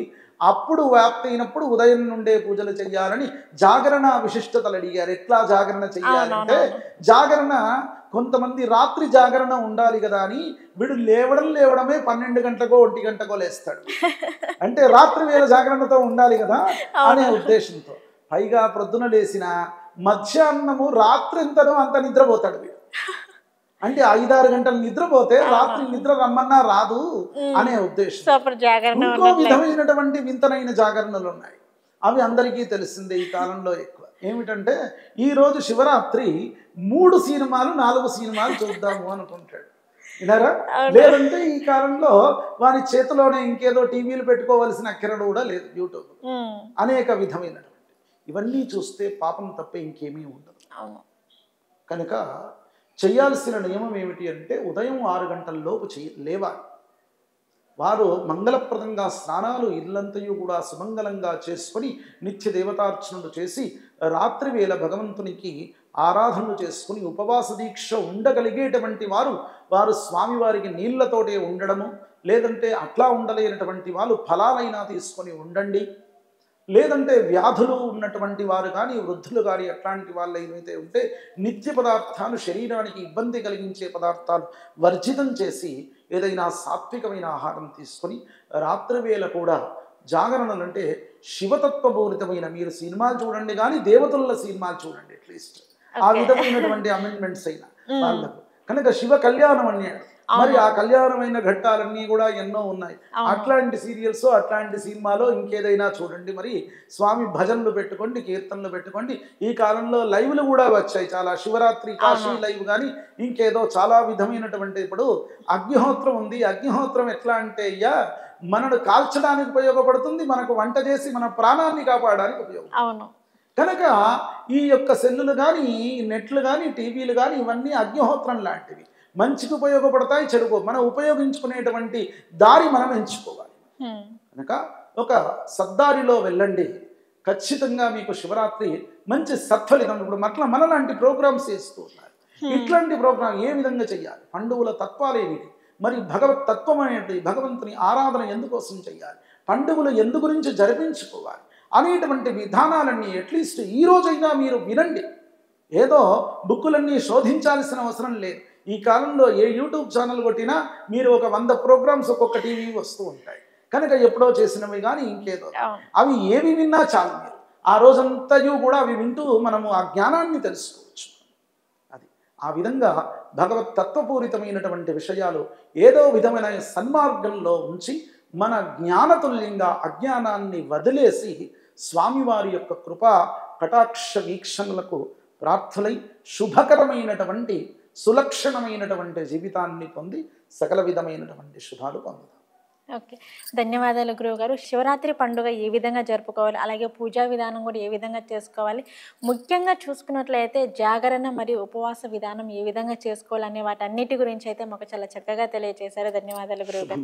అప్పుడు వ్యాప్తి అయినప్పుడు ఉదయం నుండే పూజలు చెయ్యాలని జాగరణ విశిష్టతలు అడిగారు. ఎట్లా జాగరణ చెయ్యాలంటే, జాగరణ కొంతమంది రాత్రి జాగరణ ఉండాలి కదా అని వీడు లేవడమే 12 గంటలకో 1 గంటకో లేస్తాడు. అంటే రాత్రి వేళ జాగరణతో ఉండాలి కదా అనే ఉద్దేశంతో. పైగా ప్రొద్దున లేచిన మధ్యాహ్నము రాత్రి ఎంతనో అంత నిద్రపోతాడు వీడు. అంటే 5-6 గంటలు నిద్రపోతే రాత్రి నిద్ర రమ్మన్నా రాదు అనే ఉద్దేశం. ఇంకో విధమైనటువంటి వింతనైన జాగరణలు ఉన్నాయి. అవి అందరికీ తెలిసిందే ఈ కాలంలో ఎక్కువ. ఏమిటంటే, ఈరోజు శివరాత్రి 3 సినిమాలు 4 సినిమాలు చూద్దాము అనుకుంటాడు. వినారా? లేదంటే ఈ కాలంలో వారి చేతిలోనే ఇంకేదో టీవీలు పెట్టుకోవాల్సిన అక్కరడు కూడా లేదు. యూట్యూబ్ అనేక విధమైనటువంటి ఇవన్నీ చూస్తే పాపం తప్ప ఇంకేమీ ఉండదు. కనుక చేయాల్సిన నియమం ఏమిటి అంటే, ఉదయం 6 గంటల లోపు లేవాలి. వారు మంగళప్రదంగా స్నానాలు ఇల్లంతయు కూడా సుమంగళంగా చేసుకొని నిత్య దేవతార్చనలు చేసి రాత్రి వేళ భగవంతునికి ఆరాధనలు చేసుకుని ఉపవాస దీక్ష ఉండగలిగేటువంటి వారు స్వామివారికి నీళ్లతోటే ఉండడము, లేదంటే అట్లా ఉండలేనటువంటి వాళ్ళు ఫలాలైనా తీసుకొని ఉండండి. లేదంటే వ్యాధులు ఉన్నటువంటి వారు కానీ, వృద్ధులు కానీ, అట్లాంటి వాళ్ళు ఏమైతే ఉంటే నిత్య పదార్థాలు, శరీరానికి ఇబ్బంది కలిగించే పదార్థాలు వర్జితం చేసి ఏదైనా సాత్వికమైన ఆహారం తీసుకొని రాత్రి వేళ కూడా జాగరణలు, అంటే శివతత్వపూరితమైన, మీరు సినిమాలు చూడండి కానీ దేవతల సినిమాలు చూడండి అట్లీస్ట్, ఆ విధమైనటువంటి అమెండ్మెంట్స్ అయినా వాళ్ళకు. కనుక శివ కళ్యాణం అన్నాడు. మరి ఆ కళ్యాణమైన ఘట్టాలన్నీ కూడా ఎన్నో ఉన్నాయి. అట్లాంటి సీరియల్స్, అట్లాంటి సినిమాలో ఇంకేదైనా చూడండి. మరి స్వామి భజనలు పెట్టుకోండి, కీర్తనలు పెట్టుకోండి. ఈ కాలంలో లైవ్లు కూడా వచ్చాయి చాలా. శివరాత్రి కాశీ లైవ్ కానీ ఇంకేదో చాలా విధమైనటువంటి. ఇప్పుడు అగ్నిహోత్రం ఉంది. అగ్నిహోత్రం ఎట్లా అంటే అయ్యా, మనను కాల్చడానికి ఉపయోగపడుతుంది, మనకు వంట చేసి మన ప్రాణాన్ని కాపాడడానికి ఉపయోగపడుతుంది. కనుక ఈ యొక్క సెల్లులు కానీ, నెట్లు కానీ, టీవీలు కానీ ఇవన్నీ అగ్నిహోత్రం లాంటివి. మంచికి ఉపయోగపడతాయి, చెడుకో. మనం ఉపయోగించుకునేటువంటి దారి మనం ఎంచుకోవాలి. కనుక ఒక సద్దారిలో వెళ్ళండి, ఖచ్చితంగా మీకు శివరాత్రి మంచి సత్ఫలితం. ఇప్పుడు మనలాంటి ప్రోగ్రామ్స్ చేస్తూ ఉన్నారు. ఇట్లాంటి ప్రోగ్రాం ఏ విధంగా చేయాలి, పండుగల తత్వాలు ఏమిటి, మరి భగవత్ తత్వం అనేది, భగవంతుని ఆరాధన ఎందుకోసం చేయాలి, పండుగలు ఎందు గురించి జరిపించుకోవాలి అనేటువంటి విధానాలన్నీ అట్లీస్ట్ ఈ రోజైనా మీరు వినండి. ఏదో బుక్కులన్నీ శోధించాల్సిన అవసరం లేదు. ఈ కాలంలో ఏ యూట్యూబ్ ఛానల్ కొట్టినా మీరు ఒక 100 ప్రోగ్రామ్స్ ఒక్కొక్క టీవీ వస్తూ ఉంటాయి. కనుక ఎప్పుడో చేసినవి కానీ ఇంకేదో, అవి ఏవి విన్నా చాలు. మీరు ఆ రోజంతయు కూడా అవి వింటూ మనము ఆ జ్ఞానాన్ని తెలుసుకోవచ్చు. అది ఆ విధంగా భగవత్ తత్వపూరితమైనటువంటి విషయాలు ఏదో విధమైన సన్మార్గంలో ఉంచి మన జ్ఞానతుల్యంగా అజ్ఞానాన్ని వదిలేసి స్వామివారి యొక్క కృపా కటాక్ష వీక్షణలకు ప్రార్థనై శుభకరమైనటువంటి సులక్షణమైనటువంటి జీవితాన్ని పొంది సకల విధమైనటువంటి శుభాలు పొందుతాం. ఓకే, ధన్యవాదాలు గురువుగారు. శివరాత్రి పండుగ ఏ విధంగా జరుపుకోవాలి, అలాగే పూజా విధానం కూడా ఏ విధంగా చేసుకోవాలి, ముఖ్యంగా చూసుకున్నట్లయితే జాగరణ మరియు ఉపవాస విధానం ఏ విధంగా చేసుకోవాలనే వాటన్నిటి గురించి అయితే మాకు చాలా చక్కగా తెలియజేశారు. ధన్యవాదాలు గురువుగారు.